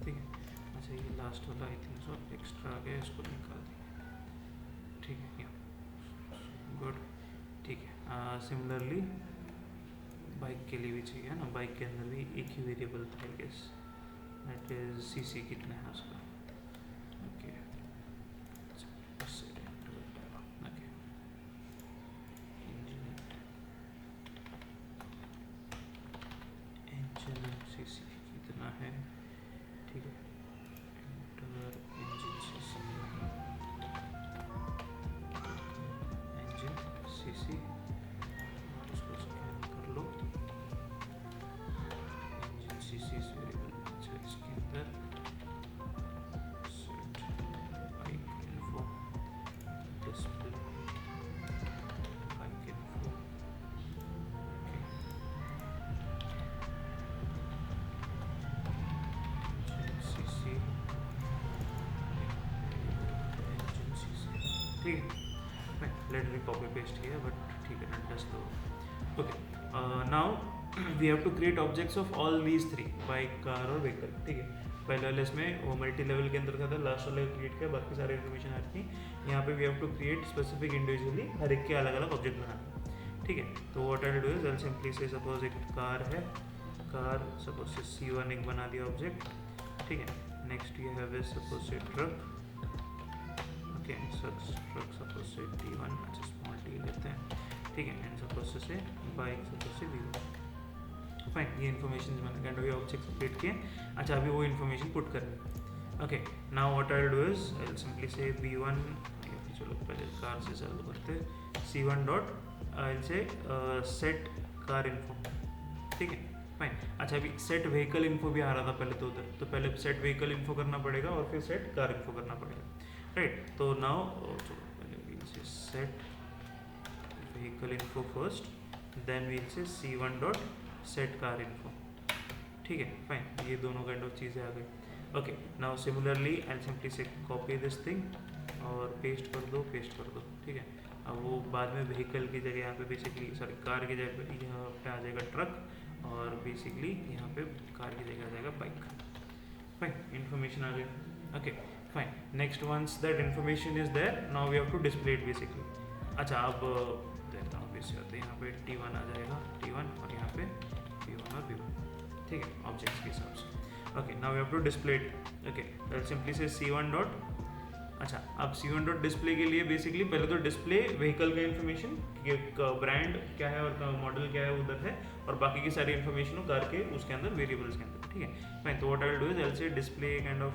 ठीक है, अच्छा ये लास्ट वाला आई थिंक सो एक्स्ट्रा आ गया, इसको निकाल देंगे, ठीक है, या गुड, ठीक है, सिमिलरली बाइक के लिए भी चाहिए ना, बाइक के अंदर भी एक ही वेरिएबल था I guess, that is CC कितना है उसका, ओके इंजन सीसी कितना है, ठीक है, enter engine CC, engine CC, और उसको स्कैन कर लो, इंजन सीसी वेरिएबल, अच्छा इसके अंदर set bike info display bike info, CC engine CC, ठीक है, लेट मी कॉपी पेस्ट किया बट ठीक है, nut dust though, okay, now we have to create objects of all these three, bike car और vehicle, ठीक है, पहले वाले इसमें वो मल्टी लेवल के अंदर था, लास्ट वाले क्रिएट किया, बाकी सारे इन्फॉर्मेशन आ रही थी, यहाँ पे we have to create specific individually हर एक के अलग अलग ऑब्जेक्ट बनाना, ठीक है, तो what I do is I simply say suppose एक कार है, कार सपोज से C1 एक बना दिया ऑब्जेक्ट, ठीक है, next you have is suppose say truck, okay, truck suppose say T1, अच्छा स्मॉल टी लेते हैं, ठीक है, and suppose say bike suppose say V1, fine, ये इन्फॉर्मेशन मैंने काइंड ऑफ ये ऑब्जेक्ट क्रिएट किए, अच्छा अभी वो इन्फॉर्मेशन पुट करनी, okay, now what I do is I simply से B1, चलो पहले कार से चालू करते, C1 डॉट आई से सेट कार इन्फो, ठीक है, फाइन, अच्छा अभी सेट व्हीकल इन्फो भी आ रहा था पहले, तो उधर तो पहले सेट व्हीकल इन्फो करना पड़ेगा और फिर सेट कार इन्फो करना पड़ेगा, राइट, तो नाउ पहले we'll say set vehicle info first, then we'll say C1 dot set car info, ठीक है, फाइन, ये दोनों काइंड ऑफ चीज़ें आ गई, okay, now similarly I simply से कॉपी दिस थिंग और पेस्ट कर दो, ठीक है, अब वो बाद में व्हीकल की जगह यहाँ पे बेसिकली सॉरी कार की जगह पे यहाँ पे आ जाएगा ट्रक, और बेसिकली यहाँ पे कार की जगह आ जाएगा बाइक, फाइन, इन्फॉर्मेशन आ गई। Okay fine, next once that information is there, now we have to display it basically. अच्छा, अब देखता हूँ बेसिक होते हैं, यहाँ पे T1 आ जाएगा, T1, और यहाँ पे P1 और P1, ठीक है, ऑब्जेक्ट्स के हिसाब से। Okay, now we have to display it. Okay, simply say C1 dot, अच्छा अब C1 डॉट डिस्प्ले के लिए बेसिकली पहले तो डिस्प्ले व्हीकल का इन्फॉर्मेशन, ब्रांड क्या है और मॉडल क्या है उधर है, और बाकी की सारी इन्फॉर्मेशन कार के उसके अंदर वेरिएबल्स के अंदर, ठीक है फाइन। तो what I will do is I will से डिस्प्ले काइंड ऑफ,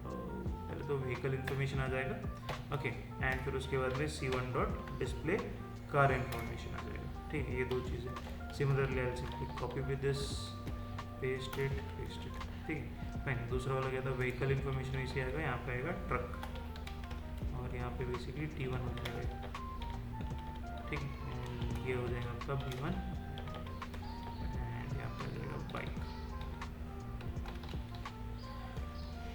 पहले तो व्हीकल इन्फॉर्मेशन आ जाएगा। ओके, एंड फिर उसके बाद में C1 dot display car information आ जाएगा, ठीक है, ये दो चीज़ें। Similarly I will simply copy with this, paste it, ठीक है फाइन। दूसरा वाला क्या था, व्हीकल इन्फॉर्मेशन इसी आएगा, यहाँ पे आएगा ट्रक, और यहाँ पे बेसिकली T1 हो जाएगा, ठीक है, ये हो जाएगा आपका B1, एंड यहाँ पे आ जाएगा बाइक,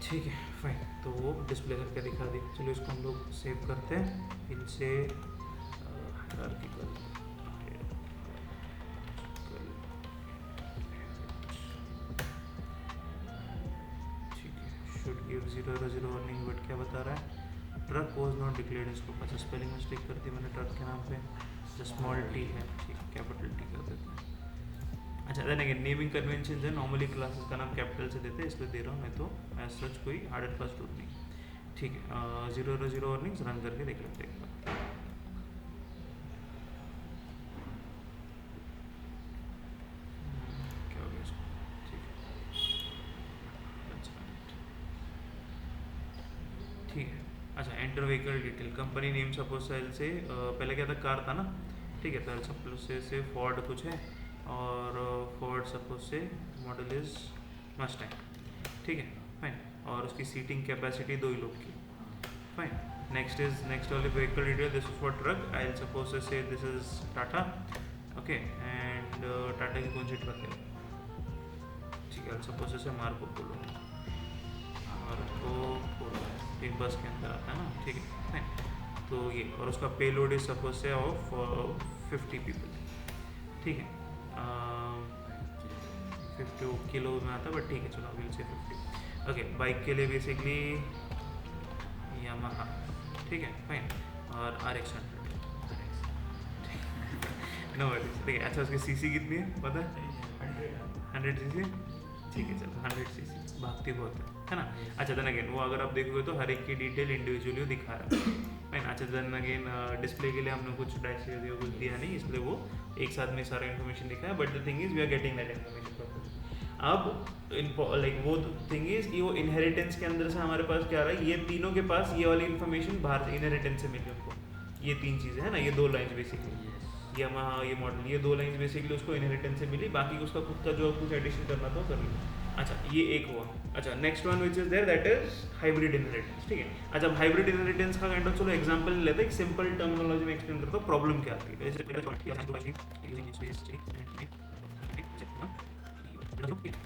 ठीक है फाइन। तो वो डिस्प्ले करके दिखा दी। चलो इसको हम लोग सेव करते हैं, इनसे हायरार्किकल, ठीक है, शुड गिव 0 वार्निंग, बट क्या बता रहा है, ट्रक वॉज नॉट डिक्लेयर्ड। इसको अच्छा स्पेलिंग मिस्टेक कर दी मैंने ट्रक के नाम पे, स्मॉल टी है, ठीक, कैपिटल टी कर देते हैं। अच्छा, देन अगेन नेमिंग कन्वेंशन है, नॉर्मली क्लासेस का नाम कैपिटल से देते हैं, इसलिए दे रहा हूँ मैं, तो एज सच कोई हार्ड एंड फास्ट रूल नहीं, ठीक है। 0 वार्निंग्स रन करके देख लेते हैं। क्या हो गया इसको, ठीक है। अच्छा, enter vehicle detail, company name suppose से पहले क्या था, कार था ना, ठीक है, तो सपोज से फोर्ड कुछ है, और फोर्ड सपोज से मॉडल इज मस्टैंग, ठीक है फाइन, और उसकी सीटिंग कैपेसिटी 2 ही लोग की, फाइन। नेक्स्ट वाले vehicle detail, this is for truck, I will suppose say this is Tata, okay, and Tata की कौन सी ट्रक है, ठीक है, सपोज से मार्को पोलो, एक बस के अंदर आता है ना, ठीक है फाइन। तो ये, और उसका पेलोड इज सपोज से ऑफ 50 पीपल, ठीक है, 50 किलो में आता है, बट ठीक है, चलो विल से 50। ओके, बाइक के लिए बेसिकली यामाहा, ठीक है फाइन, और RX 100, नो वरीज, ठीक है। अच्छा, उसकी सीसी कितनी है पता है, 100 सीसी, ठीक है, चलो 100 सीसी, भागती बहुत है ना। अच्छा, देन अगेन वो अगर आप देखोगे तो हर एक की डिटेल इंडिविजुअली दिखा रहा है। अच्छा, देन अगेन डिस्प्ले के लिए हमने कुछ डैश दिया, कुछ दिया नहीं, इसलिए वो एक साथ में सारा इन्फॉर्मेशन दिखा है, but the thing is we are getting that information properly. अब लाइक वो थिंग इज कि वो इनहेरिटेंस के अंदर से हमारे पास क्या आ रहा है, ये तीनों के पास ये वाली इन्फॉर्मेशन बाहर इनहेरिटेंस से मिली उनको, ये 3 चीज़ें है ना, ये 2 लाइन्स बेसिकली, यामाहा ये मॉडल, ये 2 लाइन्स बेसिकली उसको इनहेरिटेंस से मिली, बाकी उसका खुद का जो कुछ एडिशन करना था कर लिया। अच्छा, ये एक हुआ। अच्छा, next one which is there that is hybrid inheritance, ठीक है। अच्छा, हाइब्रिड इनहेरिटेंस का काइंड ऑफ चलो एग्जांपल लेते हैं, एक सिंपल टर्मिनोलॉजी में एक्सप्लेन करता हूँ, प्रॉब्लम क्या आती है।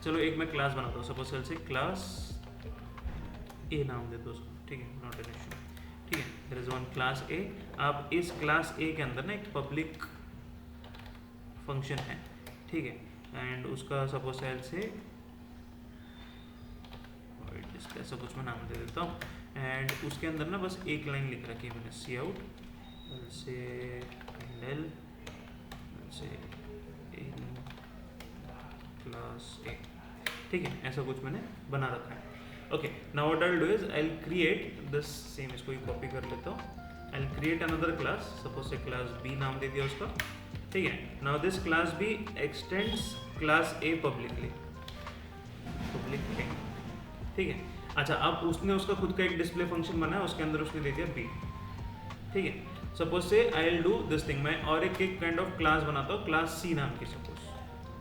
चलो एक मैं क्लास बनाता हूँ, सपोज से क्लास ए नाम दे दो उसको, ठीक है, नॉट एन इशू, ठीक है, there is one class A. अब इस क्लास ए के अंदर ना एक पब्लिक फंक्शन है, ठीक है, एंड उसका सपोज से ऐसा कुछ मैं नाम दे देता हूँ, एंड उसके अंदर ना बस एक लाइन लिख रखी है मैंने, सी आउट से एल से इन क्लास ए, ठीक है, ऐसा कुछ मैंने बना रखा है। Okay, now what I will do is I will create this same, इसको ही कॉपी कर लेता हूँ, I will create another class, suppose say class B नाम दे दिया उसका, ठीक है। Now this class B extends class A publicly, ठीक है। अच्छा, अब उसने उसका खुद का एक डिस्प्ले फंक्शन बनाया, उसके अंदर उसने दे दिया बी, ठीक है। सपोज से आई विल डू दिस थिंग, मैं और एक काइंड ऑफ क्लास बनाता हूँ, क्लास सी नाम की सपोज,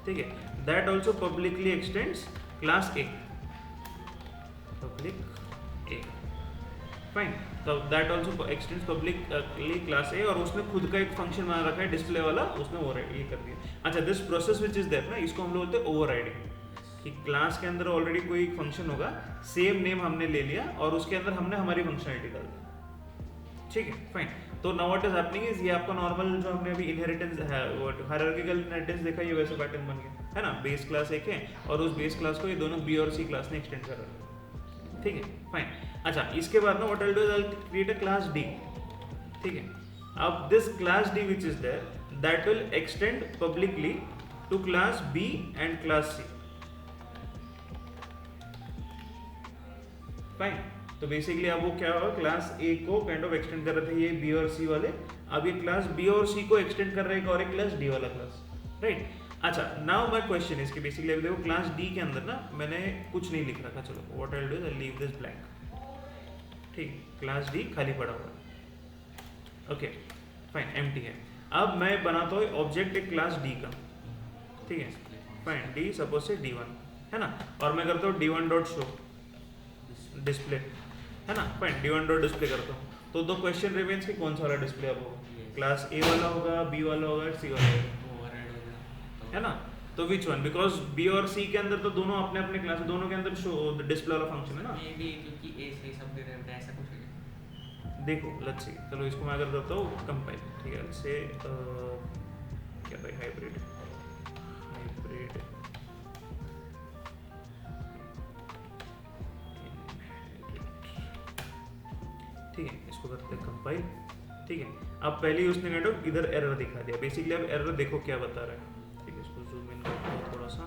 ठीक है, that also publicly extends class A, public A, fine. तो that also extends publicly class A, और उसने खुद का एक फंक्शन बना रखा है डिस्प्ले वाला, उसने वो ये कर दिया। अच्छा, this process which is there ना, इसको हम लोग बोलते हैं ओवरराइडिंग, कि क्लास के अंदर ऑलरेडी कोई फंक्शन होगा, सेम नेम हमने ले लिया और उसके अंदर हमने हमारी फंक्शनलिटी डाल दी, ठीक है फाइन। तो now what is happening is, ये आपका नॉर्मल जो हमने अभी इनहेरिटेंस है, हायरार्किकल इनहेरिटेंस देखा, ये वैसे पैटर्न बन गया है ना, बेस क्लास एक है और उस बेस क्लास को ये दोनों बी और सी क्लास ने एक्सटेंड कर रखा है, ठीक है फाइन। अच्छा इसके बाद ना what I do is I create a class D, ठीक है। अब this class D which is there that will extend publicly to class B and class C, fine. तो बेसिकली अब वो क्या होगा, क्लास ए को काइंड ऑफ एक्सटेंड कर रहे थे ये बी और सी वाले, अब ये क्लास बी और सी को एक्सटेंड कर रहे हैं और एक क्लास डी वाला क्लास, राइट। अच्छा नाउ माय क्वेश्चन इज कि बेसिकली अभी देखो क्लास डी के अंदर ना मैंने कुछ नहीं लिख रखा, चलो what I will do is I leave this blank, ठीक, क्लास डी खाली पड़ा हुआ है, ओके फाइन एम्प्टी है। अब मैं बनाता हूँ ऑब्जेक्ट एक क्लास डी का, ठीक है फाइन, डी सपोज से डी1 है ना, और मैं करता हूँ डी1 डॉट शो डिस्प्ले, है ना फाइन, डी1 डॉट डिस्प्ले करता हूँ। तो दो क्वेश्चन रिमेन्स कि कौन सा वाला डिस्प्ले अब होगा, क्लास ए वाला होगा, बी वाला होगा, सी वाला होगा, है ना। तो विच वन, बिकॉज बी और सी के अंदर तो दोनों अपने अपने क्लास, दोनों के अंदर शो डिस्प्ले वाला फंक्शन है ना, मे बी क्योंकि ए से सब दे रहे हैं ऐसा कुछ है। देखो लेट्स सी, चलो इसको मैं अगर करता हूँ कंपाइल, ठीक है से क्या भाई हाइब्रिड ठीक है, इसको करते हैं कंपाइल, ठीक है। अब पहले ही उसने काइंड ऑफ इधर एरर दिखा दिया, बेसिकली अब एरर देखो क्या बता रहा है, ठीक है इसको जूम इन करता हूँ थोड़ा सा,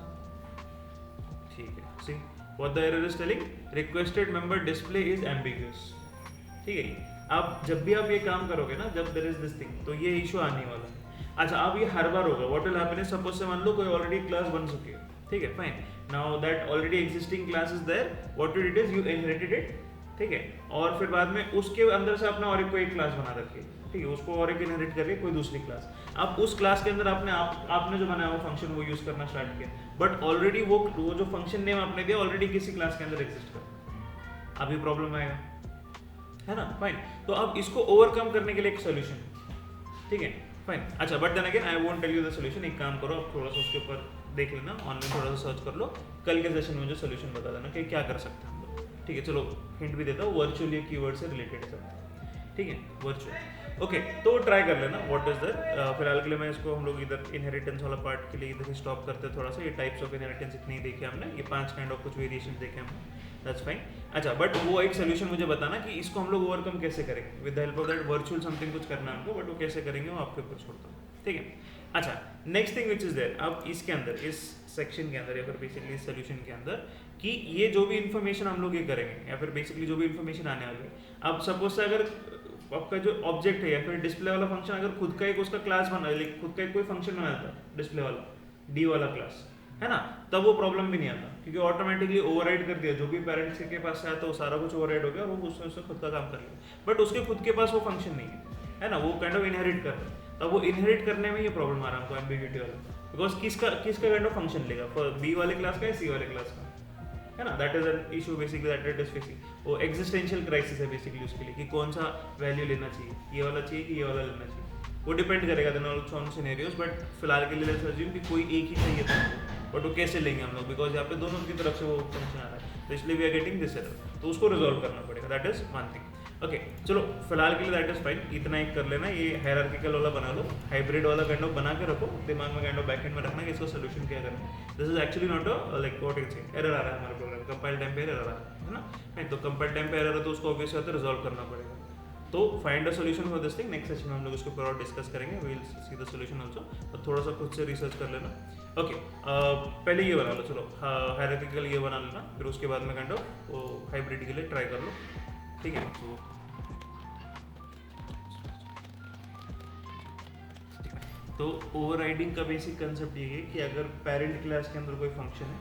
ठीक है see what the error is telling, requested member display is ambiguous, ठीक है। अब जब भी आप ये काम करोगे ना, जब देयर इज दिस थिंग, तो ये इशू आने वाला है। अच्छा अब ये हर बार होगा, what will happen is suppose से मान लो कोई ऑलरेडी क्लास बन चुकी है, ठीक है fine, now that already existing class is there, what you did is you inherited it, ठीक है, और फिर बाद में उसके अंदर से अपना और एक कोई क्लास बना रखी है, ठीक है, उसको और एक इनहेरिट करके कोई दूसरी क्लास, अब उस क्लास के अंदर आपने जो बनाया वो फंक्शन वो यूज करना स्टार्ट किया, बट ऑलरेडी वो जो फंक्शन नेम आपने दिया ऑलरेडी किसी क्लास के अंदर एग्जिस्ट कर, अभी प्रॉब्लम आएगा, है ना फाइन। तो अब इसको ओवरकम करने के लिए एक सोल्यूशन, ठीक है फाइन। अच्छा but then again I won't tell you the solution, एक काम करो आप थोड़ा सा उसके ऊपर देख लेना, ऑनलाइन थोड़ा सा सर्च कर लो, कल के सेशन में मुझे सोल्यूशन बता देना कि क्या कर सकते हैं हम लोग, ठीक है। चलो हिंट भी देता हूँ, वर्चुअल ये कीवर्ड से रिलेटेड है, ठीक है वर्चुअल, ओके। तो ट्राई कर लेना व्हाट इज दैट, फिलहाल के लिए मैं इसको हम लोग इधर इनहेरिटेंस वाला पार्ट के लिए इधर ही स्टॉप करते हैं थोड़ा सा, ये टाइप्स ऑफ इनहेरिटेंस इतने ही देखे हमने, ये 5 काइंड ऑफ कुछ वेरिएशन देखे हमने, दैट्स फाइन। अच्छा बट वो एक सोल्यूशन मुझे बताना कि इसको हम लोग ओवरकम कैसे करेंगे, with the help of that virtual something कुछ करना है हमको, बट वो कैसे करेंगे वो आपके ऊपर छोड़ता हूँ, ठीक है। अच्छा next thing which is there, अब इसके अंदर इस सेक्शन के अंदर या फिर बेसिकली इस सोल्यूशन के अंदर कि ये जो भी इन्फॉर्मेशन हम लोग ये करेंगे या फिर बेसिकली जो भी इन्फॉर्मेशन आने वाली है, अब सपोज से अगर आपका जो ऑब्जेक्ट है या फिर डिस्प्ले वाला फंक्शन अगर खुद का एक उसका क्लास बना, खुद का एक कोई फंक्शन बनाया था डिस्प्ले वाला डी वाला क्लास, है ना, तब वो प्रॉब्लम भी नहीं आता, क्योंकि ऑटोमेटिकली ओवरराइड कर दिया, जो भी पेरेंट्स के पास आया तो वो सारा कुछ ओवरराइड हो गया और वो उससे खुद का काम कर लिया, बट उसके खुद के पास वो फंक्शन नहीं है ना, वो काइंड ऑफ इनहेरिट कर रहा है, तब वो इनहेरिट करने में ये प्रॉब्लम आ रहा है हमको एम्बिग्यूटी वाला, बिकॉज किसका काइंड ऑफ फंक्शन लेगा, बी वाले क्लास का या सी वाले क्लास का, है ना, that is an issue basically, that it is facing, वो एग्जिस्टेंशियल क्राइसिस है बेसिकली उसके लिए कि कौन सा वैल्यू लेना चाहिए, ये वाला चाहिए कि ये वाला लेना चाहिए, वो डिपेंड करेगा then also on scenarios, but फिलहाल के लिए लेट्स अज्यूम कि कोई एक ही चाहिए था, बट वो कैसे लेंगे हम लोग, बिकॉज यहाँ पे दोनों की तरफ से वो फंक्शन आ रहा है, तो इसलिए we are getting this error, तो उसको रिजॉल्व करना पड़ेगा, that is one thing, okay. चलो फिलहाल के लिए दैट इज फाइन, इतना एक कर लेना, ये हायरार्किकल वाला बना लो, हाइब्रिड वाला काइंड ऑफ बना के रखो दिमाग में, काइंड ऑफ बैकएंड में रखना कि इसका सोल्यूशन क्या करना है, this is actually not a like what is it, error आ रहा है हमारे प्रोग्राम, कंपाइल टाइम पे एरर आ रहा है ना, नहीं तो कंपाइल टाइम पे एरर है तो उसको ऑब्वियसली होता है रिजॉल्व करना पड़ेगा, तो find a solution for this thing, next session में हम लोग इसको पूरा डिस्कस करेंगे, we will see the solution also, तो थोड़ा सा खुद से रिसर्च कर लेना, ओके। पहले ये बना लो, चलो हायरार्किकल ये बना लेना, फिर उसके बाद में काइंड ऑफ वो हाइब्रिड के लिए ट्राई कर लो, ठीक है। तो ओवरराइडिंग का बेसिक कंसेप्ट ये है कि अगर पेरेंट क्लास के अंदर कोई फंक्शन है,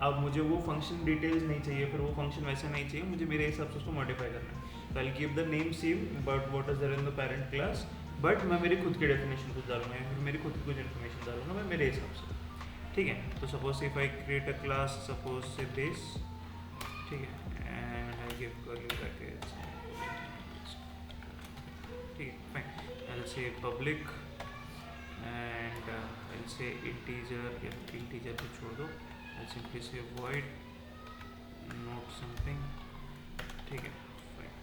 अब मुझे वो फंक्शन डिटेल्स नहीं चाहिए, फिर वो फंक्शन वैसे नहीं चाहिए, मुझे मेरे हिसाब से उसको मॉडिफाई करना है, तो I give the name same but what is there in the parent class, but मैं मेरी खुद की डेफिनेशन कुछ डालूंगा या फिर मेरी खुद की कुछ इन्फॉर्मेशन डालूंगा मैं मेरे हिसाब से, ठीक है। तो suppose if I create a class suppose से बेस, ठीक है, and I give curly brackets, ठीक है fine, I will say public and I'll say integer, या integer को छोड़ दो, I'll simply say void note something, ठीक है fine,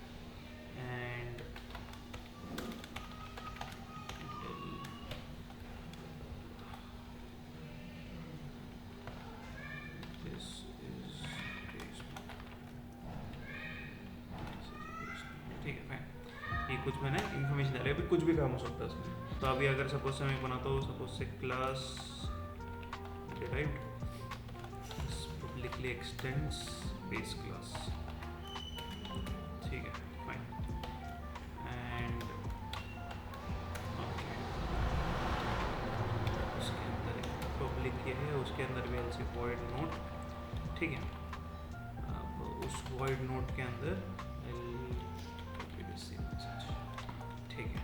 and this is कुछ मैंने इन्फॉर्मेशन डाली, अभी कुछ भी काम हो सकता है उसमें। तो अभी अगर सपोज से मैं बनाता हूँ suppose say class derived publicly x tends base class, ठीक है फाइन, एंड ओके उसके अंदर पब्लिक ये है, उसके अंदर भी ऐसे void नोट, ठीक है। अब उस void नोट के अंदर ठीक है।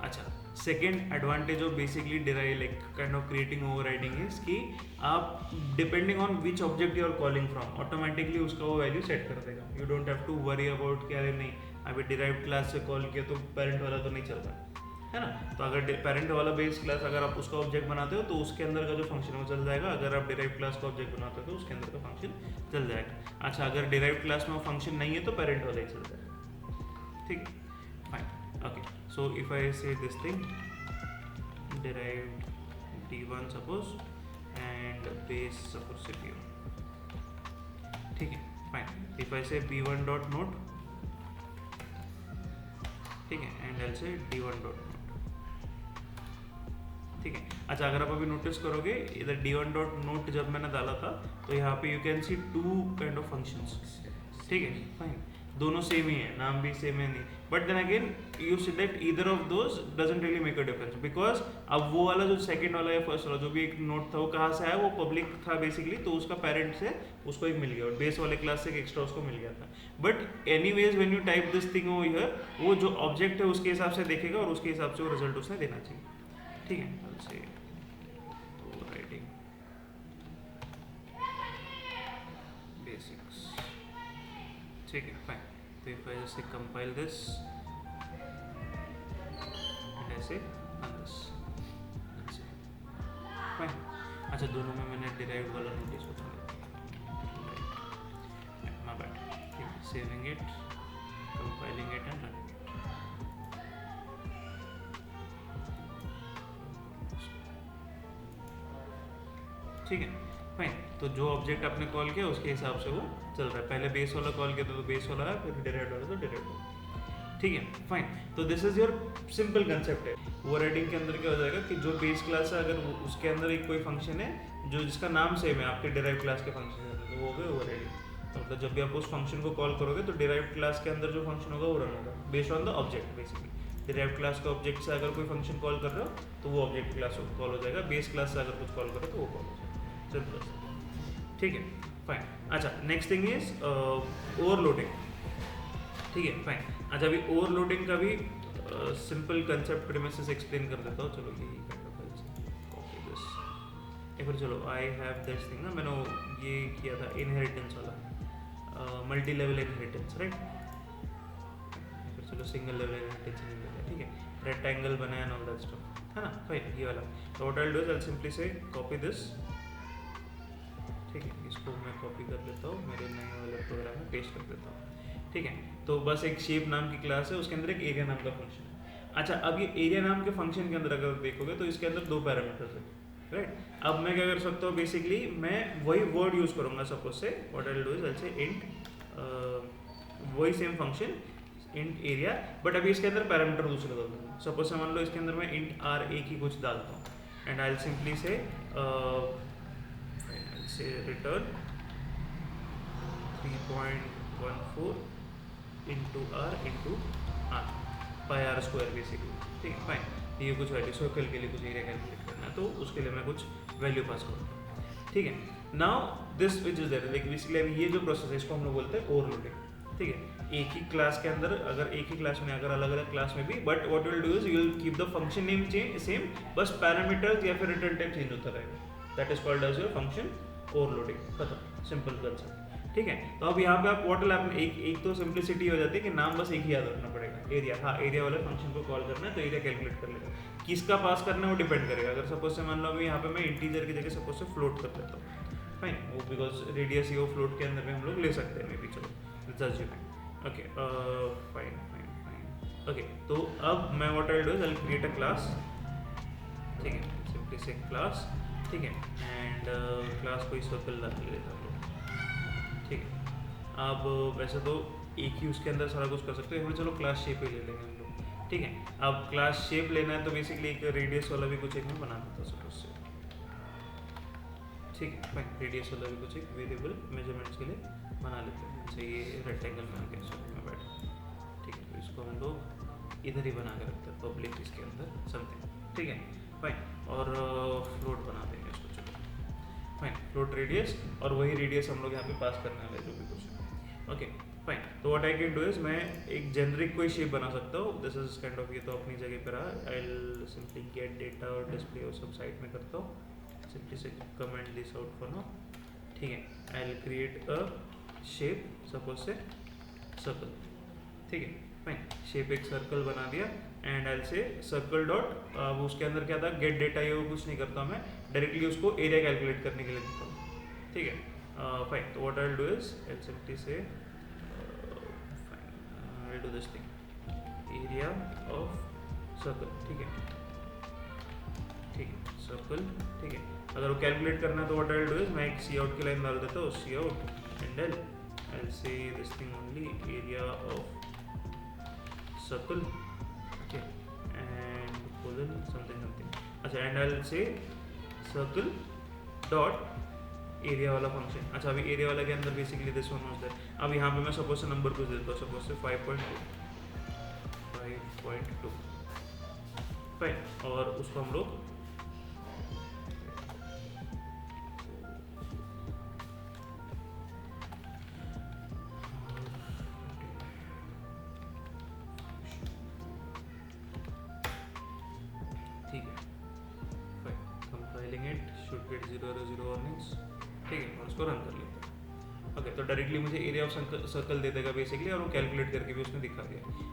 अच्छा, second advantage of basically derive like kind of creating overriding is कि आप depending on which object you are calling from automatically उसका वो वैल्यू सेट कर देगा। You don't have to worry about कि अरे नहीं अभी डिराइव्ड क्लास से कॉल किया तो पेरेंट वाला तो नहीं चल रहा है ना। तो अगर पेरेंट वाला बेस क्लास अगर आप उसका ऑब्जेक्ट बनाते हो तो उसके अंदर का जो फंक्शन है वो चल जाएगा। अगर आप डिराइव्ड क्लास का ऑब्जेक्ट बनाते हो तो उसके अंदर का फंक्शन चल जाएगा। अच्छा, अगर डिराइव्ड क्लास में वो फंक्शन नहीं है तो पेरेंट वाला ही चल जाएगा, ठीक है fine. Okay, so if I say this thing derived d1 suppose and base suppose से b1, ठीक है fine. if I say b1 dot note, ठीक है, and I'll say d1 dot note, ठीक है। अच्छा, अगर आप अभी नोटिस करोगे इधर d1 dot note जब मैंने डाला था तो यहाँ पे you can see two kind of functions, ठीक है फाइन, दोनों सेम ही है, नाम भी सेम है नहीं, but then again you see that either of those doesn't really make a difference because अब वो वाला जो सेकंड वाला या फर्स्ट वाला जो भी एक नोट था वो कहाँ से आया, वो पब्लिक था बेसिकली, तो उसका पेरेंट से उसको एक मिल गया और बेस वाले क्लास से एक एक्स्ट्रा उसको मिल गया था। But anyways when you type this thing over here, वो जो ऑब्जेक्ट है उसके हिसाब से देखेगा और उसके हिसाब से वो रिजल्ट उसने देना चाहिए, ठीक है। राइटिंग बेसिक्स, ठीक है फाइन। तो if I just compile this and ऐसे दिस फाइन। अच्छा, दोनों में मैंने डिराइव्ड वाला नोटिस उठा my bad, saving it, compiling it and running it, ठीक है फाइन। तो जो ऑब्जेक्ट आपने कॉल किया उसके हिसाब से वो चल रहा है। पहले बेस वाला कॉल किया तो बेस वाला है, फिर डिराइव्ड वाला तो डिराइव्ड वाला, ठीक है फाइन। तो this is your simple concept है। ओवरराइडिंग के अंदर क्या हो जाएगा कि जो बेस क्लास है अगर उसके अंदर एक कोई फंक्शन है जो जिसका नाम सेम है आपके डिराइव्ड क्लास के फंक्शन है तो वो हो गए ओवरराइडिंग। मतलब जब भी आप उस फंक्शन को कॉल करोगे तो डिराइव्ड क्लास के अंदर जो फंक्शन होगा वो रन होगा based on the object. Basically derived class के ऑब्जेक्ट से अगर कोई फंक्शन कॉल कर रहे हो तो वो ऑब्जेक्ट क्लास कॉल हो जाएगा, बेस क्लास से अगर कुछ कॉल करो तो वो कॉल हो जाएगा, सिंपल, ठीक है फाइन। अच्छा, नेक्स्ट थिंग इज ओवरलोडिंग, ठीक है फाइन। अच्छा, अभी ओवरलोडिंग का भी सिंपल कंसेप्ट प्रीमिसेस एक्सप्लेन कर देता हूँ। चलो यही कॉपी दिस, या फिर चलो आई हैव दिस थिंग ना, मैंने ये किया था इनहेरिटेंस वाला, मल्टी लेवल इनहेरिटेंस, राइट। फिर चलो सिंगल लेवल इनहेरिटेंस नहीं मिला, ठीक है, रेक्टेंगल बनाया ऑल दैट स्टफ, है ना फाइन, ये वाला। तो what I will do is I will simply से कॉपी दिस, ठीक है, इसको मैं कॉपी कर लेता हूँ मेरे नए वाले प्रोग्राम में पेस्ट कर देता हूँ, ठीक है। तो बस एक शेप नाम की क्लास है, उसके अंदर एक एरिया नाम का फंक्शन है। अच्छा, अब ये एरिया नाम के फंक्शन के अंदर अगर देखोगे तो इसके अंदर दो पैरामीटर्स है, राइट। अब मैं क्या कर सकता हूँ, बेसिकली मैं वही वर्ड यूज़ करूँगा। Suppose say what I will do is I will say int, वही same function int area, but अभी इसके अंदर पैरामीटर दूसरे डाल दूँगा। सपोज से मान लो इसके अंदर मैं इंट आर ए की कुछ डालता हूँ एंड आई विल सिंपली से return 3.14 into r into r pi r square basically, ठीक है फाइन। ये कुछ वैल्यू सर्कल के लिए कुछ एरिया कैलकुलेट करना है तो उसके लिए मैं कुछ वैल्यू पास करूँगा, ठीक है। Now this which is there like basically अभी ये जो प्रोसेस है इसको हम लोग बोलते हैं ओवरलोडिंग, ठीक है। एक ही क्लास के अंदर अगर एक ही क्लास में अगर अलग अलग क्लास में भी, but what will do is you will keep the function name same, बस पैरामीटर्स या फिर रिटर्न टाइप चेंज होता रहेगा, that is called as your function overloading, खत्म, सिंपल कंसेप्ट, ठीक है। तो अब यहाँ पे आप व्हाट विल हैपन, एक तो सिंपलिसिटी हो जाती है कि नाम बस एक ही याद रखना पड़ेगा, एरिया, हाँ एरिया वाले फंक्शन को कॉल करना है तो एरिया कैलकुलेट कर लेगा। किसका पास करना है वो डिपेंड करेगा। अगर सपोज से मान लो अभी यहाँ पे मैं इंटीजर की जगह सपोज से फ्लोट कर लेता हूँ, फाइन, वो बिकॉज रेडियस ही वो फ्लोट के अंदर में हम लोग ले सकते हैं, मे बी, चलो just you fine, okay fine fine fine, okay. तो अब मैं what I will do is I will create a class, ठीक है, सिंपली से क्लास, ठीक है, एंड क्लास कोई सर्कल डाल लेता हूँ, ठीक है। अब वैसे तो एक ही उसके अंदर सारा कुछ कर सकते हो, या फिर चलो क्लास शेप ही ले लेंगे हम लोग, ठीक है। अब क्लास शेप लेना है तो बेसिकली एक रेडियस वाला भी कुछ एक मैं बना देता हूँ सपोज से, ठीक है फाइन। रेडियस वाला भी कुछ एक वेरिएबल मेजरमेंट्स के लिए बना लेते हैं, जैसे ये रेक्टेंगल बना के में बैठा, ठीक है। तो इसको हम लोग इधर ही बना के रखते हैं पब्लिक इसके अंदर समथिंग, ठीक है फाइन। और फ्लोट बना देंगे इसको, चलो फाइन, फ्लोट रेडियस, और वही रेडियस हम लोग यहाँ पे पास करने वाले जो भी कुछ, ओके फाइन। तो what I can do is मैं एक जेनरिक कोई शेप बना सकता हूँ, दिस इज काइंड ऑफ, ये तो अपनी जगह पे रहा। आई विल सिंपली गेट डेटा और डिस्प्ले और सब साइड में करता हूँ, सिंपली से comment this out for now, ठीक है। आई will create a shape suppose से सर्कल, ठीक है फाइन। शेप एक सर्कल बना दिया and I will say circle dot, अब उसके अंदर क्या था, गेट डेटा, ये वो कुछ नहीं करता मैं, डायरेक्टली उसको एरिया कैलकुलेट करने के लिए देता हूँ, ठीक है फाइन। तो what I will do is I will simply say I do this thing, area of circle, ठीक है सर्कल, ठीक है। अगर वो कैलकुलेट करना है तो what I will do is मैं एक सी आउट की लाइन डाल देता हूँ, cout and I will say this thing only area of circle, okay and colon something, अच्छा and I will say circle dot area वाला फंक्शन। अच्छा अभी एरिया वाला के अंदर basically this one was that. अब यहाँ पे मैं सपोज से नंबर कुछ देता हूँ, सपोज से 5.2 फाइन, और उसको हम लोग ठीक है fine, compiling it should get 0 warnings, ठीक है, और उसको रन कर लेते हैं। ओके तो डायरेक्टली मुझे एरिया ऑफ सर्कल दे देगा बेसिकली, और वो कैलकुलेट करके भी उसने दिखा दिया।